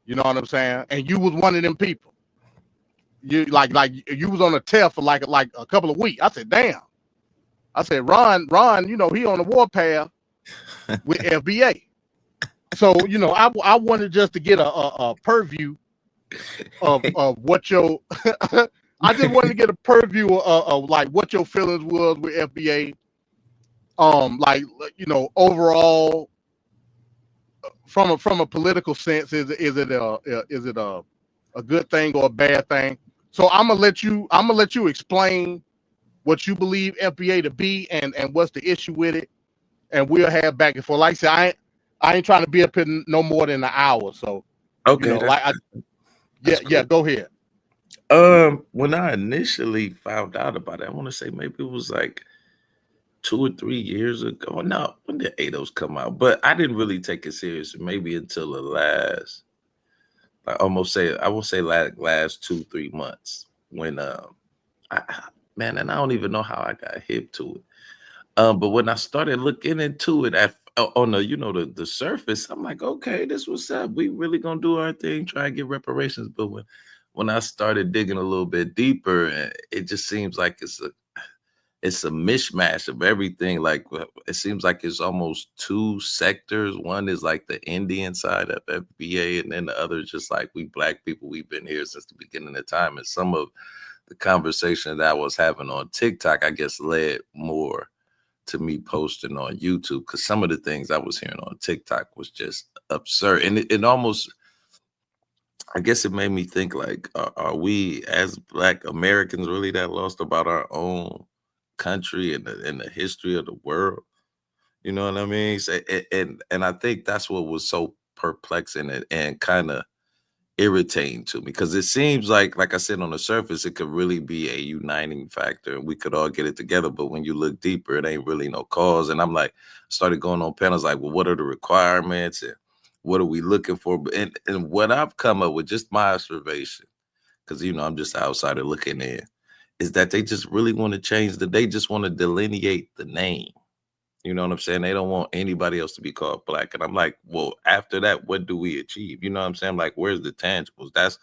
You know what I'm saying? And you was one of them people. You like you was on a tear for like a couple of weeks. I said, damn. I said, Ron, you know, he on the warpath with FBA. So, you know, I wanted just to get a purview of what your I just wanted to get a purview of like what your feelings was with FBA. Like, you know, overall from a political sense, is it a good thing or a bad thing? So I'm gonna let you explain what you believe FBA to be and what's the issue with it, and we'll have back and forth. Like I said, I ain't trying to be up here no more than an hour. So, you Okay, know, like that's yeah, cool. go ahead. When I initially found out about it, I want to say maybe it was like 2 or 3 years ago. No, when did ADOS come out? But I didn't really take it serious. Maybe until the last, I will say last 2-3 months when I, man, and I don't even know how I got hip to it. But when I started looking into it on the, you know, the surface, I'm like, okay, this what's up. We really gonna do our thing, try and get reparations. But when I started digging a little bit deeper, it just seems like it's a mishmash of everything. Like it seems like it's almost two sectors. One is like the Indian side of FBA, and then the other is just like we black people. We've been here since the beginning of time, and some of the conversation that I was having on TikTok, I guess, led more to me posting on YouTube, because some of the things I was hearing on TikTok was just absurd, and it almost, I guess, it made me think like, are we as Black Americans really that lost about our own country and the history of the world? You know what I mean? So, and I think that's what was so perplexing and kind of irritating to me, because it seems like I said, on the surface it could really be a uniting factor and we could all get it together, but when you look deeper it ain't really no cause. And I'm like, started going on panels like, well, what are the requirements and what are we looking for? And what I've come up with, just my observation, because you know I'm just an outsider looking in, is that they just really want to they just want to delineate the name. You know what I'm saying? They don't want anybody else to be called Black. And I'm like, well, after that, what do we achieve? You know what I'm saying? Like, where's the tangibles? That's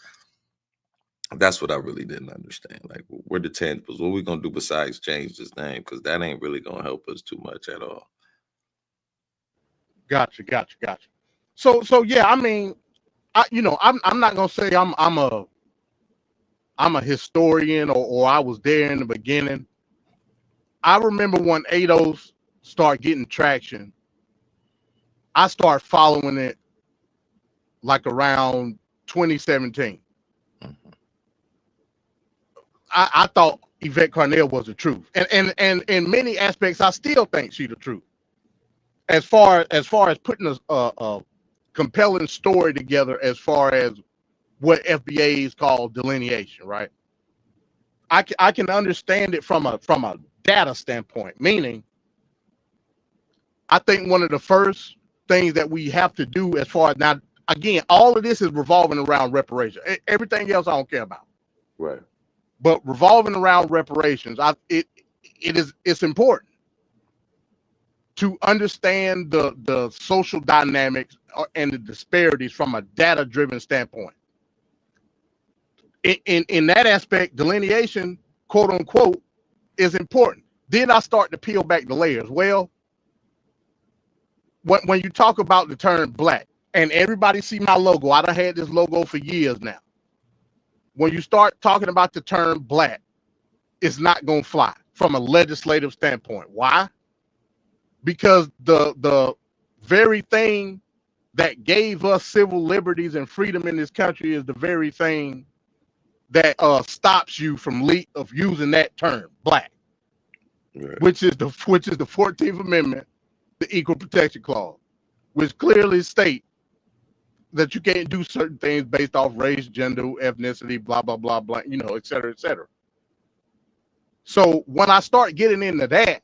what I really didn't understand. Like, where the tangibles? What are we gonna do besides change this name? Because that ain't really gonna help us too much at all. Gotcha. So yeah, I mean, you know, I'm not gonna say I'm a historian or I was there in the beginning. I remember when ADOS started getting traction. I started following it like around 2017. Mhm. I thought Yvette Carnell was the truth, and in many aspects, I still think she's the truth. As far as putting a compelling story together, as far as what FBA is called delineation, right? I can understand it from a data standpoint, meaning I think one of the first things that we have to do, as far as now, again, all of this is revolving around reparation. Everything else I don't care about, Right. but revolving around reparations, it's important to understand the social dynamics and the disparities from a data driven standpoint. In that aspect, delineation, quote unquote, is important. Then I start to peel back the layers. Well, when you talk about the term Black, and everybody see my logo, I done had this logo for years now. When you start talking about the term Black, it's not gonna fly from a legislative standpoint. Why? Because the very thing that gave us civil liberties and freedom in this country is the very thing that stops you from of using that term Black, Right. which is the 14th Amendment, the Equal Protection Clause, which clearly state that you can't do certain things based off race, gender, ethnicity, blah blah blah blah, you know, et cetera, et cetera. So when I start getting into that,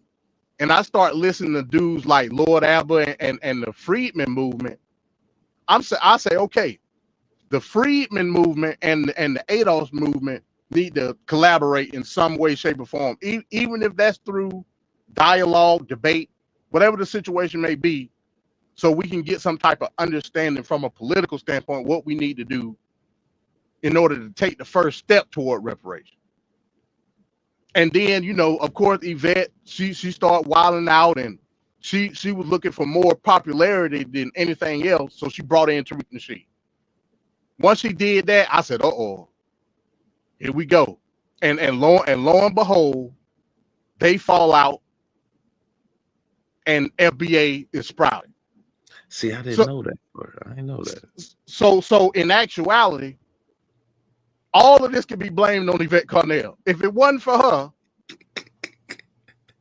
and I start listening to dudes like Lord Abba and the Freedmen movement, I say, okay, the Freedmen movement and the ADOS movement need to collaborate in some way, shape, or form, even if that's through dialogue, debate, whatever the situation may be, so we can get some type of understanding from a political standpoint what we need to do in order to take the first step toward reparation. And then, you know, of course, Yvette, she started wilding out, and she was looking for more popularity than anything else, so she brought in Tariq Nasheed. Once she did that, I said, "Uh-oh, here we go." And lo and behold, they fall out, and FBA is sprouting. See, I didn't know that. I didn't know that. So in actuality, all of this can be blamed on Yvette Carnell. If it wasn't for her,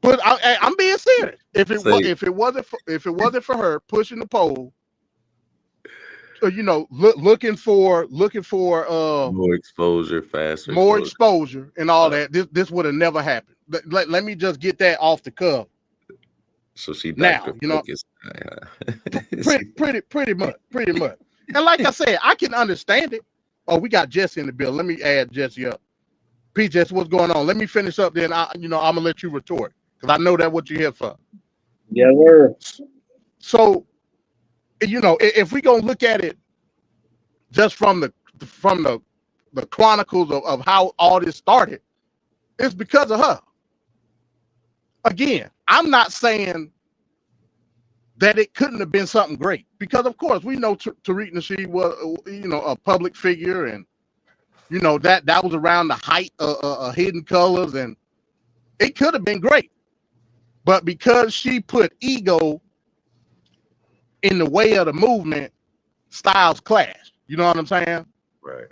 but I'm being serious. If it wasn't for her pushing the poll, you know, looking for more exposure, faster, more exposure, and all that, this would have never happened. Let me just get that off the cuff. So she now, you know, pretty much. And like I said, I can understand it. Oh, we got Jesse in the bill. Let me add Jesse up. P. Jesse, what's going on? Let me finish up. Then I'm gonna let you retort because I know that's what you're here for. Yeah, we're. So, you know, if we gonna look at it just from the chronicles of how all this started, it's because of her. Again, I'm not saying that it couldn't have been something great, because of course we know Tariq Nasheed was, you know, a public figure, and you know that was around the height of Hidden Colors, and it could have been great, but because she put ego in the way of the movement, styles clashed. You know what I'm saying? Right.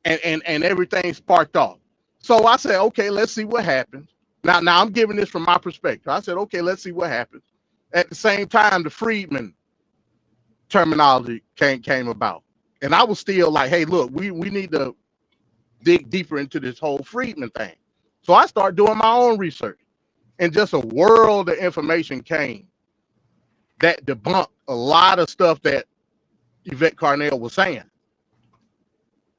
And everything sparked off. So I said, okay, let's see what happens. Now I'm giving this from my perspective. I said, okay, let's see what happens. At the same time, the Freedman terminology came about. And I was still like, hey, look, we need to dig deeper into this whole Freedman thing. So I started doing my own research. And just a world of information came that debunked a lot of stuff that Yvette Carnell was saying.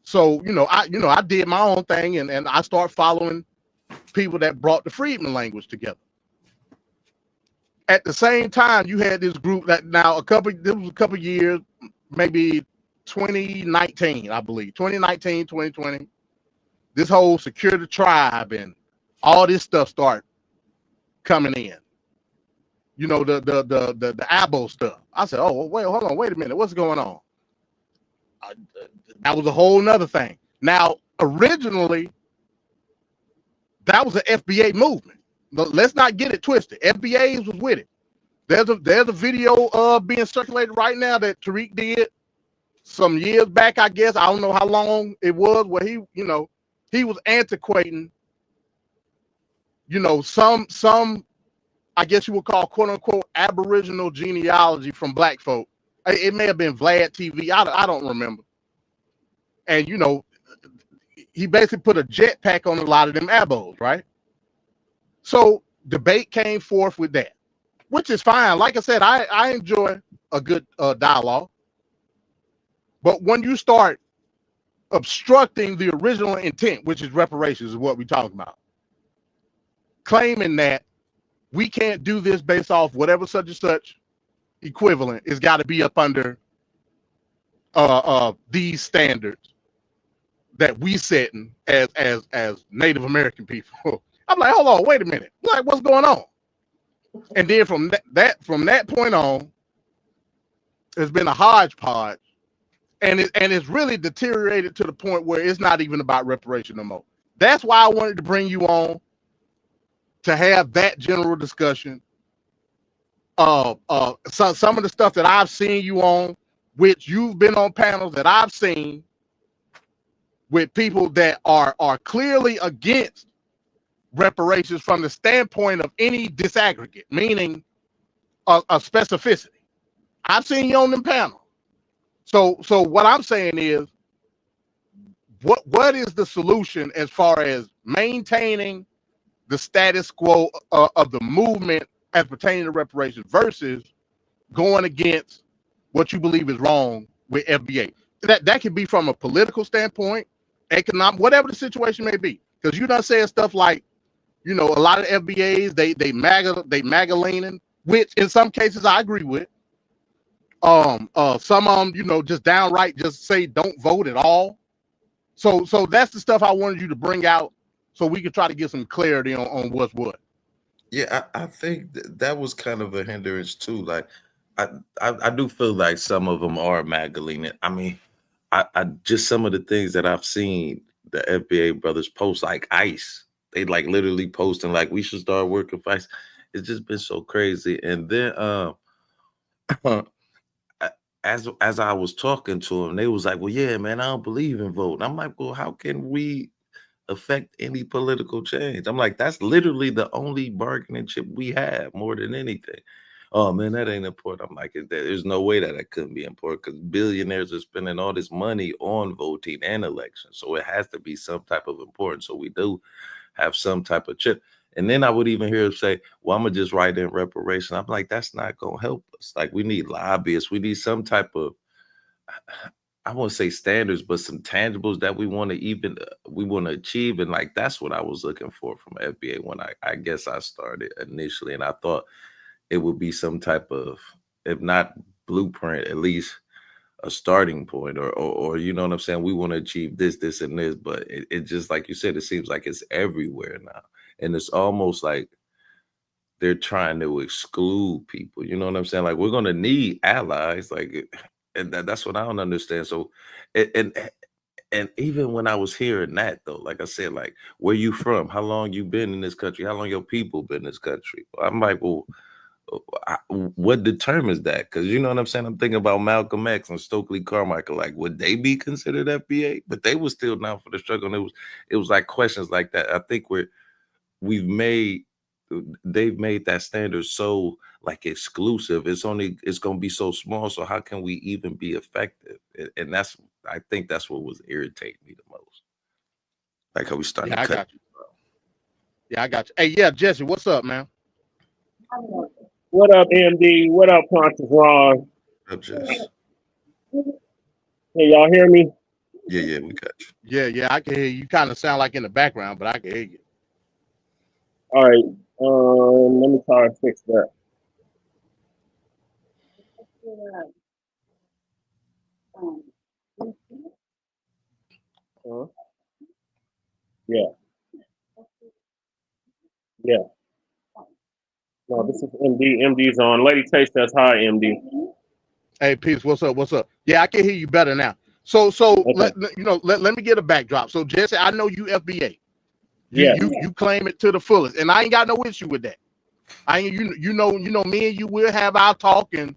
So, I did my own thing, and I started following people that brought the Freedman language together. At the same time, you had this group that now this was a couple years, maybe 2019, I believe, 2019, 2020, this whole Secure the Tribe and all this stuff started coming in. You know, the ABO stuff. I said, oh, wait, hold on, wait a minute, what's going on? That was a whole nother thing. Now, originally, that was an FBA movement. But let's not get it twisted. FBAs was with it. There's a video being circulated right now that Tariq did some years back, I guess. I don't know how long it was, where he was antiquating, some I guess you would call quote unquote Aboriginal genealogy from black folk. It may have been Vlad TV. I don't remember. And he basically put a jetpack on a lot of them abos, right? So debate came forth with that, which is fine. Like I said, I enjoy a good dialogue. But when you start obstructing the original intent, which is reparations, is what we're talking about, claiming that we can't do this based off whatever such and such equivalent, it's got to be up under these standards that we setting as Native American people. I'm like, hold on, wait a minute. Like, what's going on? And then from that point on, there's been a hodgepodge, and it's really deteriorated to the point where it's not even about reparation no more. That's why I wanted to bring you on to have that general discussion. Some of the stuff that I've seen you on, which you've been on panels that I've seen with people that are clearly against reparations from the standpoint of any disaggregate, meaning a specificity. I've seen you on them panels. So what I'm saying is, what is the solution as far as maintaining the status quo of the movement as pertaining to reparations versus going against what you believe is wrong with FBA? That could be from a political standpoint, economic, whatever the situation may be. Because you done said stuff like, a lot of FBAs, they MAGA leaning, which in some cases I agree with. Some of them, just downright just say don't vote at all. So that's the stuff I wanted you to bring out so we could try to get some clarity on what's what. Yeah, I think that was kind of a hindrance too. Like, I do feel like some of them are Magdalene. I mean, I just some of the things that I've seen the FBA brothers post, like ICE, they like literally posting like we should start working for ICE. It's just been so crazy. And then as I was talking to them, they was like, "Well, yeah, man, I don't believe in voting." I'm like, "Well, how can we affect any political change?" I'm like, "That's literally the only bargaining chip we have more than anything." Oh man, that ain't important. I'm like, there's no way that couldn't be important because billionaires are spending all this money on voting and elections, so it has to be some type of importance. So we do have some type of chip. And then I would even hear him say, "Well, I'm gonna just write in reparation." I'm like, that's not gonna help us. Like, we need lobbyists. We need some type of, I won't say standards, but some tangibles that we want to achieve. And like, that's what I was looking for from FBA when I guess I started initially. And I thought it would be some type of, if not blueprint, at least a starting point, or you know what I'm saying? We want to achieve this, and this, but it just, like you said, it seems like it's everywhere now. And it's almost like they're trying to exclude people. You know what I'm saying? Like, we're going to need allies. Like, and that's what I don't understand. So, and even when I was hearing that though, like I said, like, where you from? How long you been in this country? How long your people been in this country? I'm like, well, what determines that? Because you know what I'm saying? I'm thinking about Malcolm X and Stokely Carmichael. Like, would they be considered FBA? But they were still down for the struggle. And it was like questions like that. I think they've made that standard so like exclusive. It's gonna be so small. So how can we even be effective? And I think that's what was irritating me the most. Like how we starting Yeah, to I cut. got you. Yeah, I got you. Hey, yeah, Jesse, what's up, man? What up, MD? What up, Conscious Ron? Just Hey, y'all hear me? yeah, we got you. Yeah, I can hear you. You kind of sound like in the background, but I can hear you. All right. Let me try to fix that. Yeah, yeah. No, this is MD. MD's on. Lady Taste, that's hi, MD. Hey, peace. What's up? What's up? Yeah, I can hear you better now. So Okay. let me get a backdrop. So Jesse, I know you FBA. Yes. You claim it to the fullest, and I ain't got no issue with that. I ain't you know me and you will have our talk, and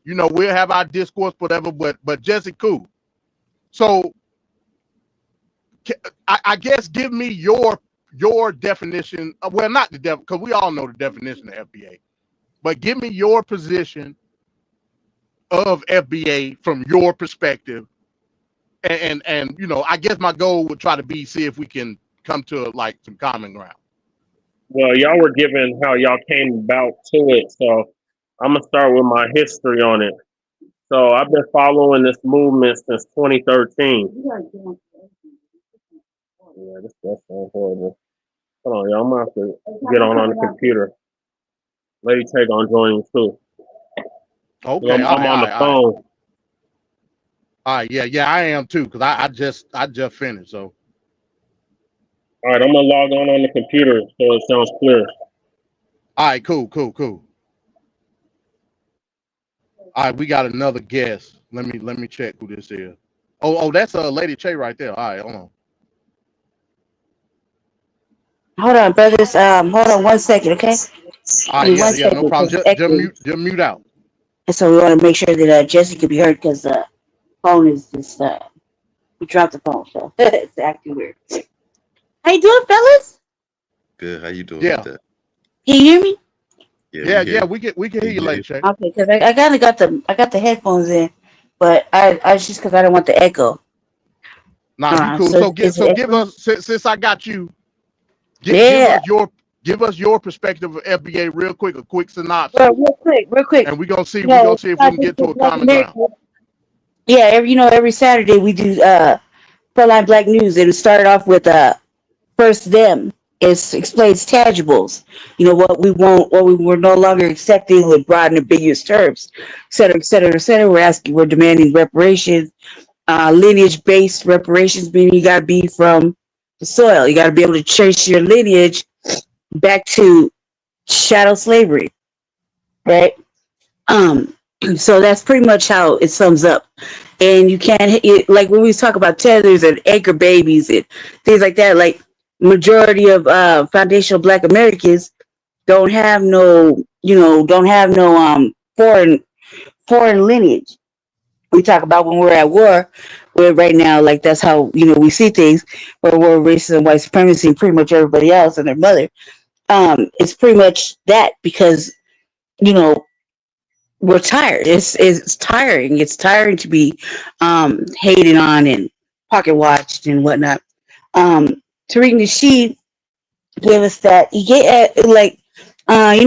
we'll have our discourse, whatever. But Jesse, cool. So I guess give me your definition. Well, not the because we all know the definition of FBA, but give me your position of FBA from your perspective, and I guess my goal would try to be see if we can come to like some common ground. Well, y'all were given how y'all came about to it, so I'm gonna start with my history on it. So I've been following this movement since 2013. Yeah, that's so horrible. Hold on, y'all. I'm gonna have to get on the computer. Lady Take on joining too. Okay, I'm on the phone. All right, yeah, I am too, because I just finished. So All right, I'm gonna log on the computer so it sounds clear. all right, cool. All right, we got another guest. Let me check who this is. Oh, that's Lady Che right there. All right, hold on. Hold on, brothers. Hold on 1 second, okay? All right, yeah, no problem. Just mute out. And so we want to make sure that Jesse can be heard because the phone is just we dropped the phone, so it's acting weird. How you doing, fellas? Good. How you doing? Yeah. With that? Can you hear me? Yeah, we can hear you, Lady Che. Okay, because I kind of got the headphones in, but I just because I don't want the echo. Nah, you cool. So give us since I got you. Yeah. Give us your perspective of FBA real quick, a quick synopsis. Well, real quick. And we're gonna see if we can get to a common ground. Yeah, every Saturday we do Frontline Black News. It started off with first them. It explains tangibles. You know what we won't, what we're no longer accepting with broad and ambiguous terms, et cetera, et cetera, et cetera. We're demanding reparations, lineage-based reparations, meaning you got to be from the soil. You got to be able to trace your lineage back to chattel slavery, right? Um, so that's pretty much how it sums up. And you can't like when we talk about tethers and anchor babies and things like that. Like majority of foundational Black Americans don't have no, don't have no foreign lineage. We talk about when we're at war, where right now, like that's how we see things, where we're racism, white supremacy, and pretty much everybody else and their mother. It's pretty much that because you know we're tired. It's tiring. It's tiring to be hated on and pocket watched and whatnot. Tariq Nasheed gave us that. He gave like I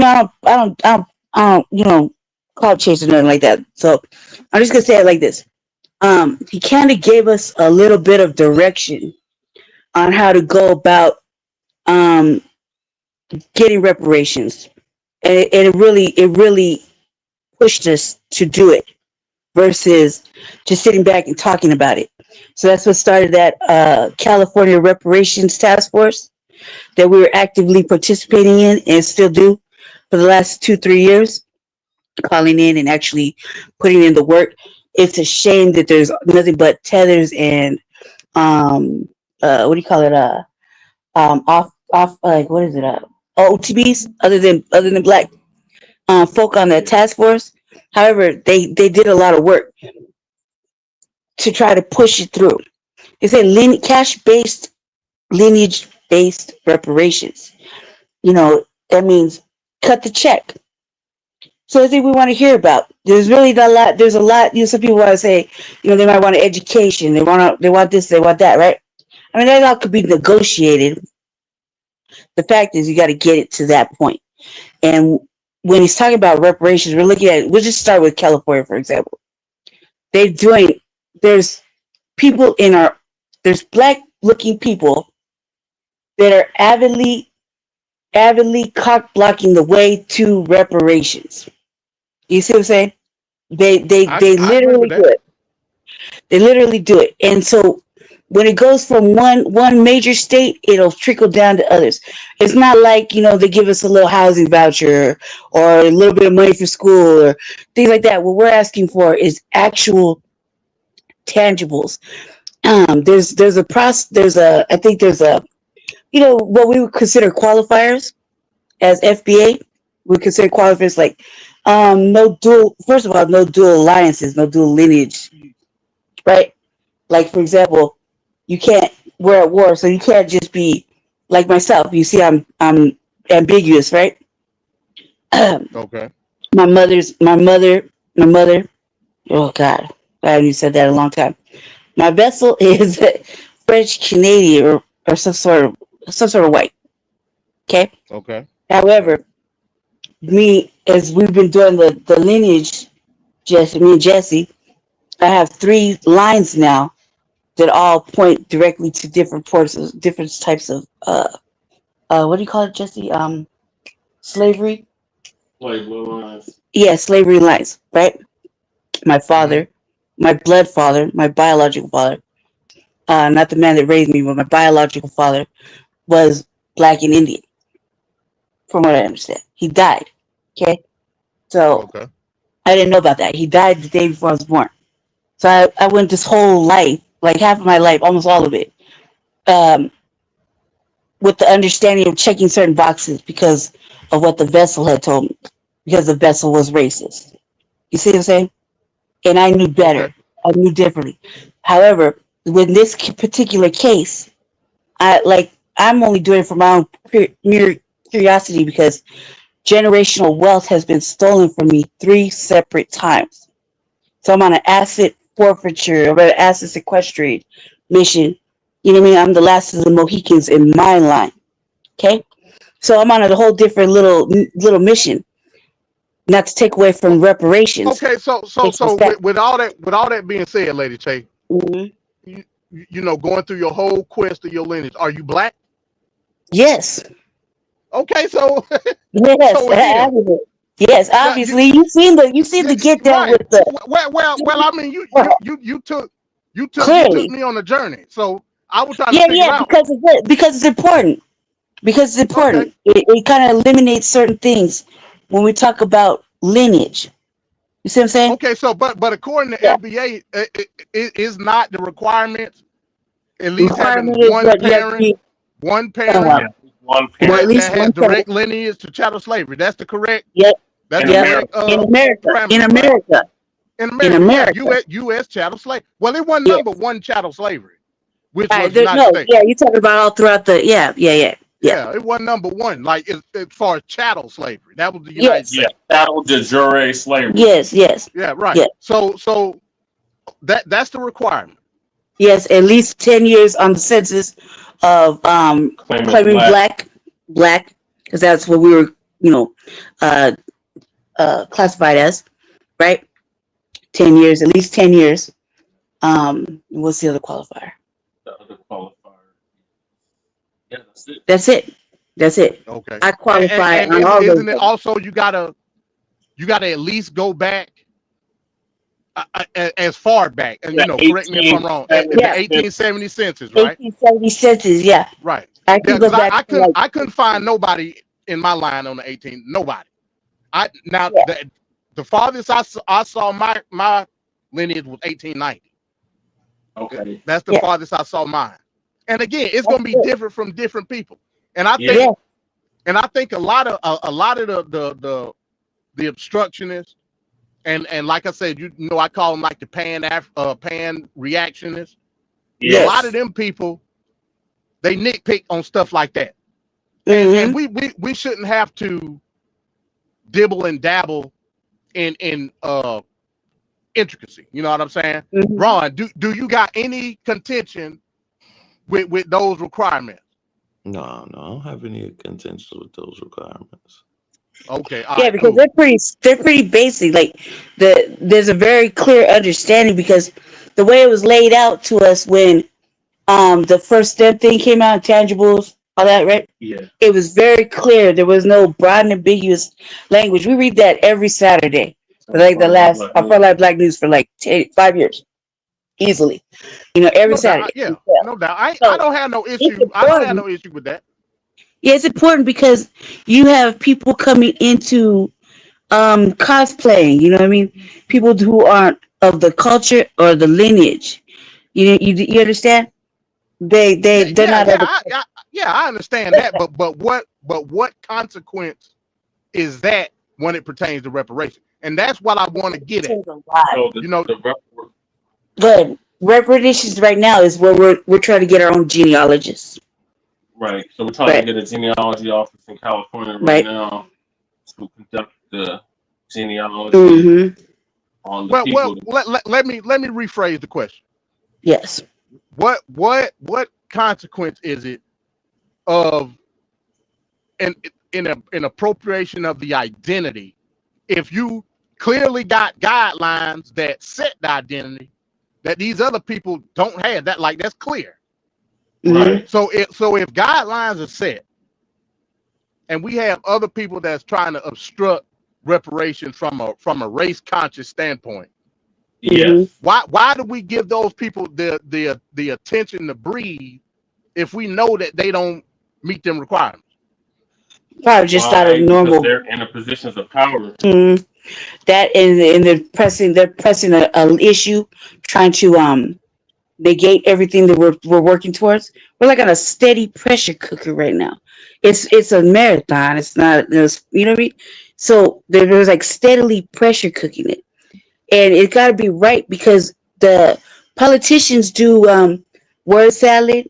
don't cloud chase or nothing like that. So I'm just gonna say it like this. He kind of gave us a little bit of direction on how to go about um getting reparations, and it really pushed us to do it versus just sitting back and talking about it. So that's what started that California Reparations Task Force that we were actively participating in and still do for the last 2-3 years, calling in and actually putting in the work. It's a shame that there's nothing but tethers and what do you call it? Off like what is it? OTBs other than Black folk on that task force. However, they did a lot of work to try to push it through. They said cash based, lineage based reparations. That means cut the check. So I think we want to hear about. There's really not a lot. There's a lot. Some people want to say, they might want education. They want this. They want that, right? I mean, that all could be negotiated. The fact is, you got to get it to that point. And when he's talking about reparations, we'll just start with California, for example. There's people there's Black looking people that are avidly cock blocking the way to reparations. You see what I'm saying? They I agree with literally do that. it. They literally do it. And so when it goes from one major state, it'll trickle down to others. It's not like, they give us a little housing voucher or a little bit of money for school or things like that. What we're asking for is actual tangibles. I think there's a, what we would consider qualifiers as FBA. We consider qualifiers like first of all, no dual alliances, no dual lineage, right? Like, for example, we're at war, so you can't just be like myself. You see, I'm ambiguous, right? Okay. My mother, oh God, I haven't said that in a long time. My vessel is French Canadian or some sort of white. Okay. Okay. Okay. However, me as we've been doing the lineage, me and Jesse, I have 3 lines now that all point directly to different ports of different types of what do you call it, Jesse? Slavery. Like blue lines. Yeah, slavery lines, right? My Mm-hmm. father, my blood father, my biological father, not the man that raised me, but my biological father was Black and Indian, from what I understand. He died. Okay. So Okay. I didn't know about that. He died the day before I was born. So I went this whole life, like half of my life, almost all of it, um, with the understanding of checking certain boxes because of what the vessel had told me, because the vessel was racist. You see what I'm saying? And I knew better. Okay. I knew differently. However, with this particular case, I'm only doing it for my own mere curiosity because generational wealth has been stolen from me 3 separate times. So I'm on an asset forfeiture or an asset sequestration mission. You know what I mean? I'm the last of the Mohicans in my line. Okay, so I'm on a whole different little mission. Not to take away from reparations. Okay. Takes So respect. with all that being said, Lady Che, Mm-hmm. going through your whole quest of your lineage, are you Black? Yes. Okay, so Yes. so again, Yes. now you, Obviously, you seen the get down right. with the Well. I mean, you took clearly. me on a journey. So I was trying to Yeah, figure yeah, out. because it's important. Because it's Okay, important. It kind of eliminates certain things when we talk about lineage. You see what I'm saying? okay. So, but according to Yeah. FBA, it is not the requirements. At The least having requirement is what you have to be one talking parent Yeah, about. one At parent least that has one parent. direct lineage to chattel slavery. Yep. That's in the Yep. correct America. In America. In parameters, right? America. In In America, yeah, America. U.S. chattel slave. Well, it wasn't Yes. number one chattel slavery, which All right. was There, United no. States. Yeah. You talking about all throughout the. Yeah. Yeah. Yeah. Yeah. Yeah, it wasn't number one. Like as far as chattel slavery, that was the United Yes. Yeah, States. chattel de jure slavery. Yes. Yes. Yeah, right. Yes. So that's the requirement. Yes. At least 10 years on the census of Claimant claiming black. black, because that's what we were, you know, uh, classified as, right? 10 years, at least 10 years. What's the other qualifier? The other qualifier. Yeah, that's it. That's it. That's it. Okay, I qualify and on all those isn't it levels. also you gotta at least go back as far back, and The correct me if I'm wrong, the Yeah, 1870 1870 census, right? 1870 census. Yeah, Right. I Yeah, can go because back I to couldn't like, I couldn't find nobody in my line on the 18. Nobody. I now yeah, the farthest I saw my lineage was 1890. Okay. That's the yeah, farthest I saw mine. And again, it's that's gonna be it. different from different people. And I Yeah. think Yeah, a lot of the obstructionists and like I said, I call them like the pan reactionists. A Yeah. lot of yes. them people they nitpick on stuff like that. And Mm-hmm. we shouldn't have to dibble and dabble in intricacy. You know what I'm saying? Mm-hmm. Ron, do you got any contention with those requirements? No, I don't have any contentions with those requirements. Okay, all Yeah, right, because cool. they're pretty basic. Like there's a very clear understanding because the way it was laid out to us when the first step thing came out, tangibles, all that, right? Yeah. It was very clear. There was no broad and ambiguous language. We read that every Saturday for like the last for like Black News for like 5 years easily. Every No doubt, Saturday. yeah, Yeah. no doubt. I So don't have no it's issue. I don't have important. no issue with that. Yeah, it's important because you have people coming into cosplaying. You know what I mean? People who aren't of the culture or the lineage. You understand? Yeah, They're yeah, not of yeah. the. I understand that, but what consequence is that when it pertains to reparation? And that's what I want to get at. Change a lot. So You know, Good. Reparations right now is where we're trying to get our own genealogists. right. So we're trying to Right. get a genealogy office in California right Right. now to conduct the genealogy Mm-hmm. on the well, people. let me rephrase the question. Yes. What consequence is it of an appropriation of the identity if you clearly got guidelines that set the identity that these other people don't have? That like that's clear. Mm-hmm. Right. So if guidelines are set and we have other people that's trying to obstruct reparations from a race conscious standpoint, Mm-hmm. Yes. why do we give those people the attention to breathe if we know that they don't meet them requirements? Probably just out of Why? Because normal. they're in a positions of power. Mm, that and they're pressing a issue, trying to negate everything that we're working towards. We're like on a steady pressure cooker right now. It's a marathon. It's not. You know what I mean? So there's like steadily pressure cooking it, and it got to be right because the politicians do word salad,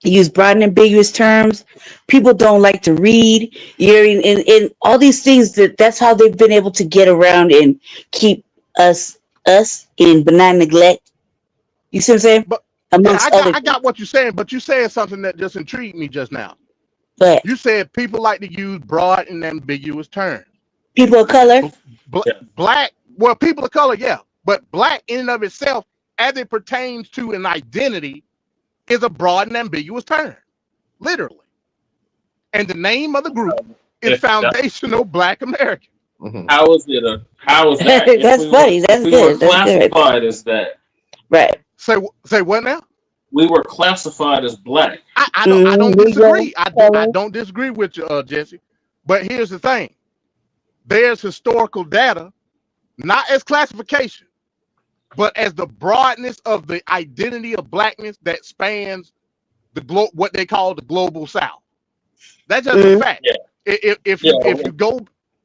use broad and ambiguous terms. People don't like to read. And all these things that's how they've been able to get around and keep us us in benign neglect. You see what I'm saying? But yeah, Amongst other I things. got what you're saying, but you said something that just intrigued me just now. But You said people like to use broad and ambiguous terms. people of color, Yes. Black, well, people of color, yeah, but black in and of itself, as it pertains to an identity, is a broad and ambiguous term, literally. And the name of the group is Foundational Black American. How is it? How is that? That's funny. That's we good. were That's good. classified as that. Right. Say what now? We were classified as black. I don't disagree. I don't disagree with you, Jesse. But here's the thing: there's historical data, not as classification, but as the broadness of the identity of blackness that spans the what they call the global South. That's just a fact. Yeah.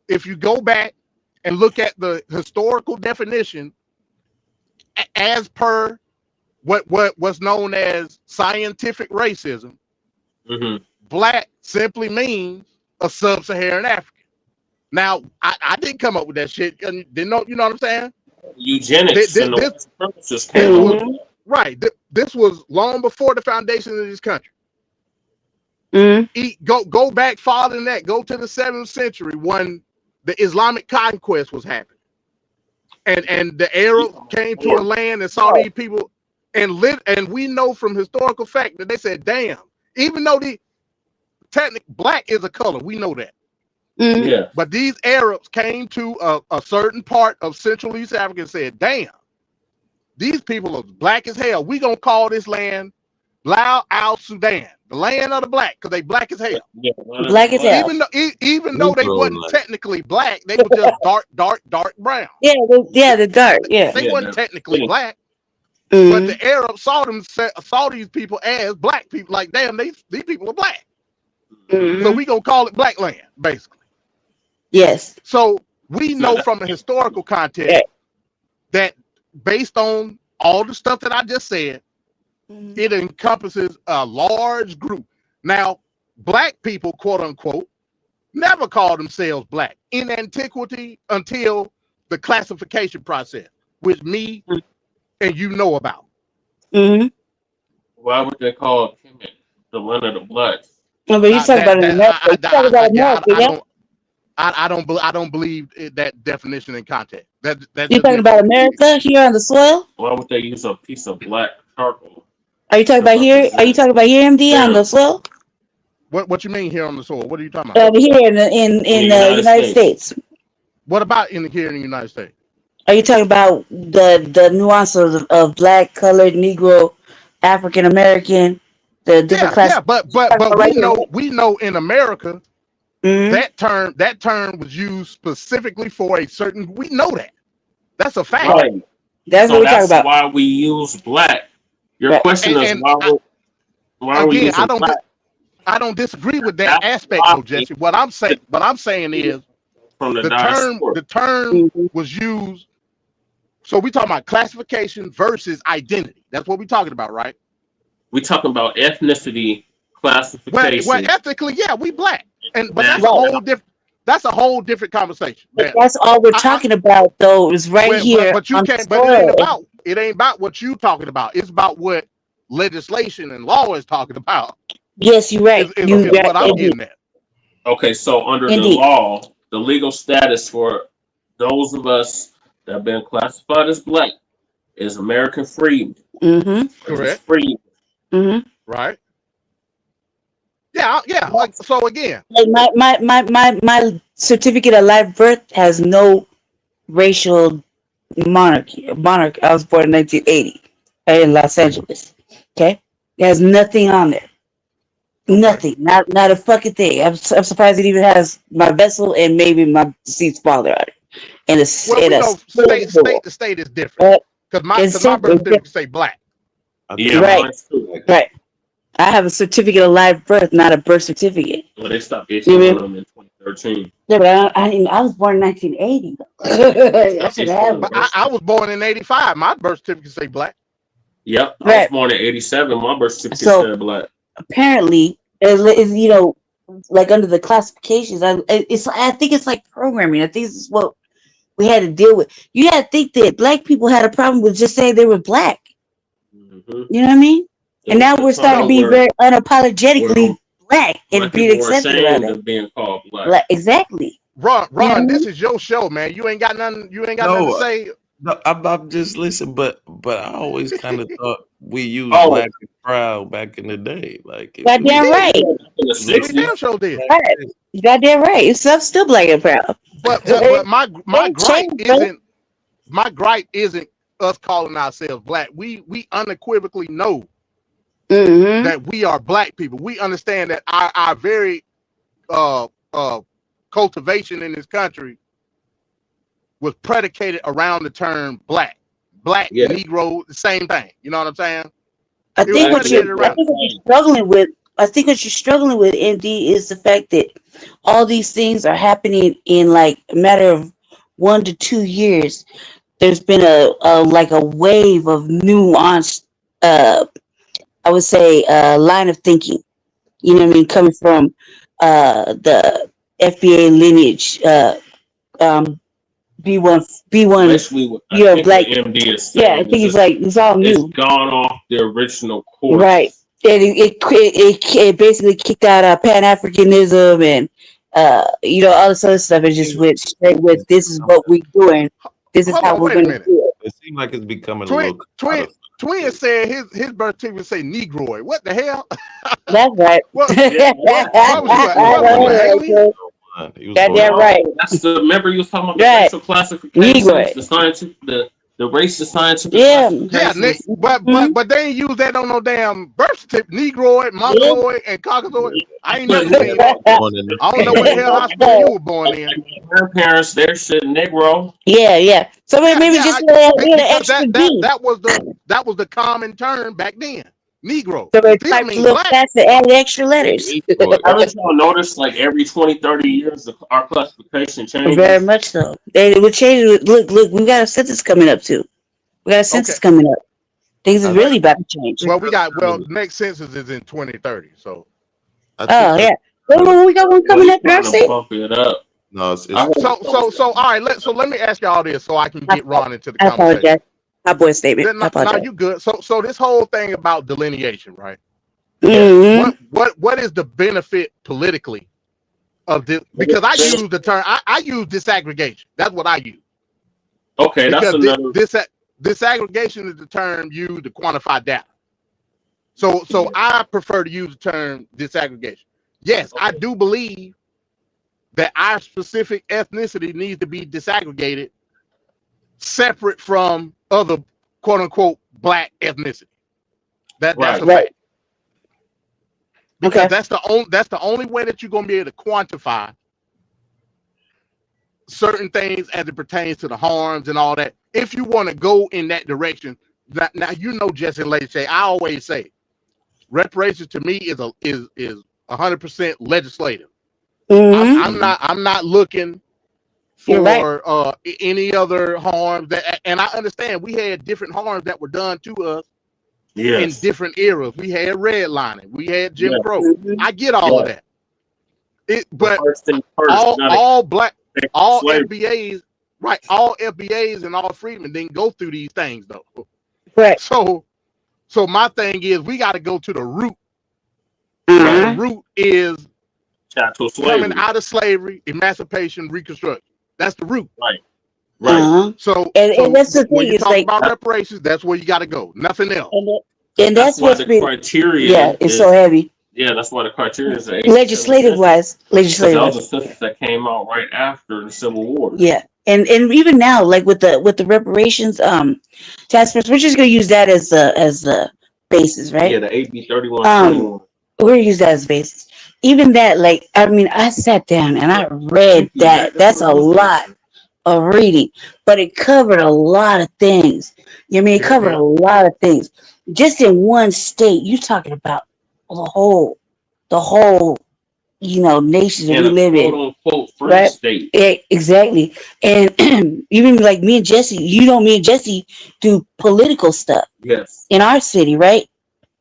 If you go back and look at the historical definition as per what's known as scientific racism, black simply means a sub-Saharan African. Now, I didn't come up with that shit. Didn't know, you know what I'm saying? Eugenics right. This was long before the foundation of this country. Go back farther than that. Go to the 7th century when the Islamic conquest was happening, and the Arabs came to a land and saw these people, and we know from historical fact that they said, "Damn!" Even though black is a color, we know that. Yeah. But these Arabs came to a certain part of Central East Africa and said, "Damn, these people are black as hell. We gonna call this land Lao Al Sudan, the land of the black, because they black as hell." Yeah, black as hell. Even though they wasn't technically black, they were just dark brown. Yeah, the dark. Yeah, they wasn't technically black. But the Arabs saw these people as black people. Like, damn, these people are black. So we gonna call it black land, basically. Yes. So we know from the historical context that based on all the stuff that I just said, it encompasses a large group. Now, black people, quote unquote, never called themselves black in antiquity until the classification process, which me and you know about. Why would they call Kemet the land of the blacks? No, but you're talking about America. I don't believe that definition in context. That you're talking about America here on the soil. Why would they use a piece of black charcoal? Are you talking about here? Are you talking about here, MD, on the soil? What you mean here on the soil? What are you talking about? Over here in the United States. What about here in the United States? Are you talking about the nuances of black, colored, Negro, African American, the different classes? Yeah, but we know in America that term was used specifically for a certain. We know that. That's a fact. Right. That's what we're talking about. Why we use black. Your question is why we use black? I don't disagree with that aspect, though, Jesse. What I'm saying is the term was used. So we talking about classification versus identity. That's what we're talking about, right? We're talking about ethnicity classification. Well, ethnically, yeah, we black, but that's a whole different conversation. But that's all we're talking about, though, is here. But you can't. But it ain't about what you talking about. It's about what legislation and law is talking about. Yes, you're right. Is what I'm getting at. Okay, so under the law, the legal status for those of us that have been classified as black is American freedom. Correct. Freedom. Right. Yeah. Like, so again, like my certificate of live birth has no racial monarchy. I was born in 1980 in Los Angeles. Okay, it has nothing on there. Nothing. Not a fucking thing. I'm surprised it even has my vessel and maybe my deceased father on it. And it's state to state is different because my birth certificate say black. Yeah, right. I have a certificate of live birth, not a birth certificate. Well, they stopped issuing them in 2013. Yeah, but I was born in 1980. But I was born in 85. My birth certificate say black. Yep, I was born in 87. My birth certificate said black. Apparently, like under the classifications, I think it's like programming. I think this is what we had to deal with. You had to think that black people had a problem with just saying they were black. You know what I mean? And now we're starting to be very unapologetically black and being accepted around it. Being called black. Exactly. Ron, this is your show, man. You ain't got nothing. You ain't got nothing to say. No, I'm just listening, but I always kind of thought we use black proud back in the day. Like it Goddamn was, right. In the We damn 60s. sure did. Right. Goddamn right. It's still black and proud. But my They gripe changed, bro. isn't us calling ourselves black. We unequivocally know Mm-hmm. that we are black people. We understand that our very cultivation in this country was predicated around the term black. Black, Yeah. Negro, the same thing. You know what I'm saying? I It was think what predicated you're around. struggling with. I think what you're struggling with, MD, is the fact that all these things are happening in like a matter of 1 to 2 years. There's been a like a wave of nuanced, I would say, line of thinking. You know what I mean, coming from the FBA lineage, um, B1. Basically, I You're think black. what MD is Yeah, I saying think is it's like it's all it's new. gone off the original Right. course. And it basically kicked out Pan Africanism and all this other stuff. It just went straight with this is what we're doing. This is Hold how on, we're wait a gonna minute. do it. it seemed like it's becoming a Twin little out Twin of Twin said his birth certificate say Negroid. What the hell? That's right. What Yeah, what was you I what was you know an that, alien? bro. He was born Goddamn out. right. that's the remember you was talking about the Right. racial classifications, Negroid. the scientific the racist scientific Yeah. Yeah, classifications. but they ain't use that on no damn birth certificate. Negroid, Yeah. Mongoloid, and Caucasoid. I ain't But never seen that. Born in I don't know what the hell hospital you were born in. like my grandparents, their shit Negro. Yeah. So maybe Yeah, just add an because extra D. that was the common term back then. Negro So they still typed a mean little black. faster, added extra letters. Haven't y'all noticed like every 20, 30 years our classification Very changes? much so. They would change it. Look, we got a census coming up too. We got a Okay, census coming up. Things are I well, really about to change. well, next census is in 2030. So I think Oh that's yeah. Well, we got one Well, coming you up, trying to Darcy. bump it up. no, I it's heard all right. Let me ask y'all this so I can I, get Ron into the I conversation. apologize. My boy statement. Then I now apologize. you good. So this whole thing about delineation, right? yeah. Mm-hmm. What is the benefit politically of this? Because I use the term I use disaggregation. That's what I use. Okay, that's Because another. disaggregation is the term used to quantify data. So I prefer to use the term disaggregation. Yes, I do believe that our specific ethnicity needs to be disaggregated separate from other quote unquote black ethnicity. That's Right. a Right. fact. Because Okay. that's the only way that you're gonna be able to quantify certain things as it pertains to the harms and all that. If you want to go in that direction, now you know Jesse and Lady Shay, I always say reparations to me is 100% legislative. Mm-hmm. I'm not looking You're right. for any other harms that, and I understand we had different harms that were done to us in Yes. different eras. We had redlining, we had Jim Yes. Crow. Mm-hmm. I get all of that. The But first thing first, not all black, all slavery. FBAs, right? All FBAs and all freedmen didn't go through these things though. Right. So my thing is we got to go to the root. Right. The root is Chattel coming slavery. out of slavery, emancipation, reconstruction. That's the root. Right. Right. Uh-huh. So And that's the when thing. you It's talk like, about reparations, that's where you got to go. Nothing else. and That's that's why what's the been. criteria Yeah, it's is. so heavy. Yeah, that's why the criteria is the Legislative 87 wise, because that was a wise. census that came out right after the Civil War. Yeah, and even now, like with the reparations task force, we're just gonna use that as the basis, Yeah, right? the AB 3121. We're gonna use that as basis. Even that, like, I mean, I sat down and I read Thank you. that. That's That's what I a was lot thinking. of reading, but it covered a lot of things. You know what I mean, it Yeah, covered a lot of things. Just in one state, you talking about the whole, nation that In we a live quote in, unquote free right? state. Yeah, exactly. And even like me and Jesse, me and Jesse do political stuff Yes. in our city, right?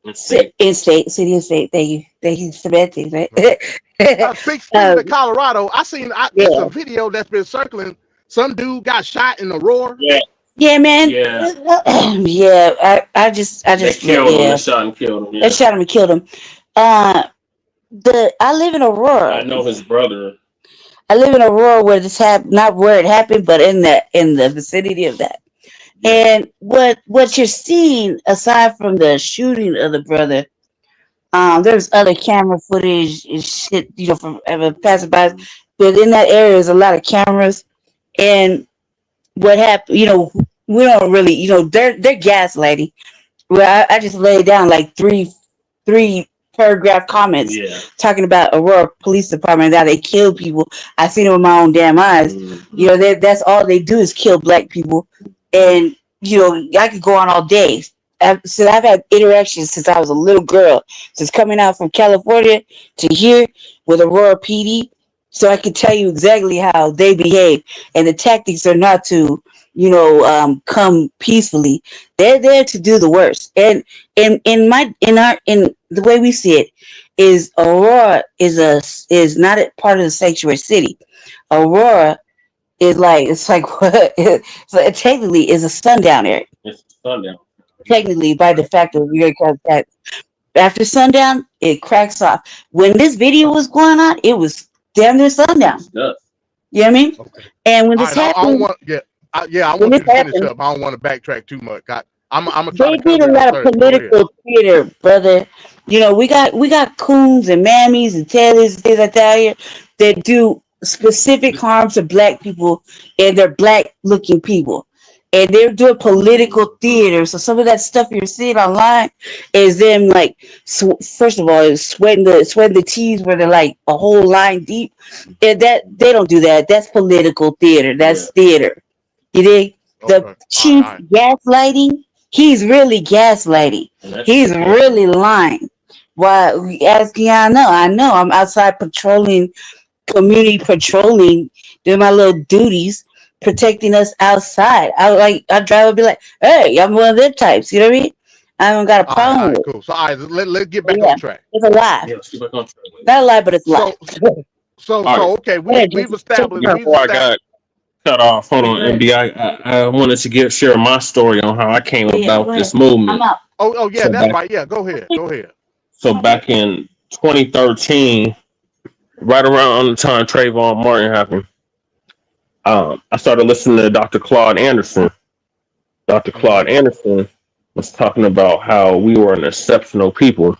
In state. In city and state. Thank you, semantics, right? speaking of Colorado, it's Yeah, a video that's been circling. Some dude got shot in Aurora. Yeah. yeah, man. Yeah. Yeah, I just, They killed him. They yeah, shot and killed him. they Yeah. shot him and killed him. I live in I Aurora. know his brother. I live in Aurora where this happened, not where it happened, but in the vicinity of that. And what you're seeing, aside from the shooting of the brother, there's other camera footage and shit, from passing by. But in that area, there's a lot of cameras. And what happened, we don't really, they're gaslighting. Well, I just laid down like three paragraph comments talking about Aurora Police Department, how they kill people. I seen it with my own damn eyes. That's all they do is kill black people. And I could go on all day. I've had interactions since I was a little girl, since coming out from California to here with Aurora PD. So I can tell you exactly how they behave, and the tactics are not to, come peacefully. They're there to do the worst. And in the way we see it, is Aurora is not a part of the sanctuary city. Aurora is what technically is a sundown area. It's sundown. Technically, by de facto, that after sundown, it cracks off. When this video was going on, it was damn near sundown. You know what I mean? Okay. And when this happened, I want you to finish up. I don't want to backtrack too much. I'm gonna try to. They did a lot of political theater, brother. We got coons and mammies and tailors and things like that here that do specific harm to black people, and they're black looking people. And they're doing political theater. So some of that stuff you're seeing online is them first of all, is sweating the tees where they're like a whole line deep. And that they don't do that. That's political theater. That's theater. You dig? The chief gaslighting, he's really gaslighting. He's really lying. Why? As I know. I'm outside community patrolling, doing my little duties, protecting us outside. I drive and be like, hey, I'm one of them types. You know what I mean? I don't got a problem with it. Cool. So let's get back on track. It's a lie. Yeah, let's get back on track. Not a lie, but it's a lie. So okay, we've established. Before I got cut off, hold on, MD. I wanted to share my story on how I came about this movement. Oh yeah, that's right. Yeah, go ahead. So back in 2013, right around the time Trayvon Martin happened, I started listening to Dr. Claude Anderson. Dr. Claude Anderson was talking about how we were an exceptional people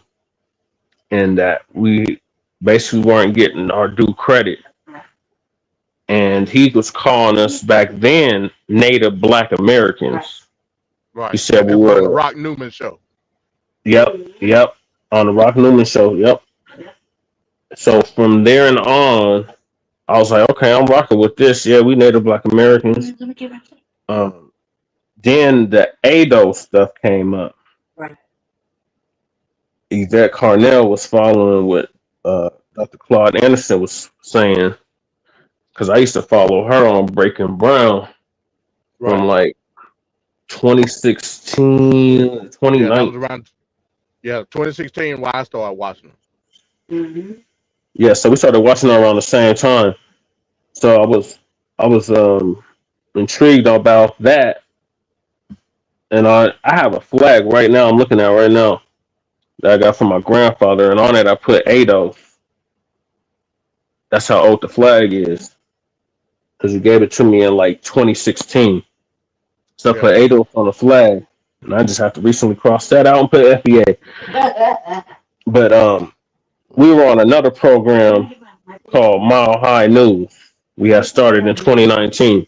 and that we basically weren't getting our due credit. And he was calling us back then Native Black Americans. Right. He said we were on the Rock Newman show. Yep. On the Rock Newman show. Yep. So from there and on, I was like, okay, I'm rocking with this. Yeah, we Native Black Americans. Then the ADO stuff came up. Right. Yvette Carnell was following what Dr. Claude Anderson was saying, because I used to follow her on Breaking Brown from like 2016, 2019. Yeah, that was around 2016 when I started watching them. Mm-hmm. Yeah, so we started watching her around the same time. So I was intrigued about that. And I have a flag right now I'm looking at right now that I got from my grandfather, and on it I put ADO. That's how old the flag is, because he gave it to me in like 2016. So I put ADO on the flag, and I just have to recently cross that out and put FBA. But we were on another program called Mile High News. We had started in 2019.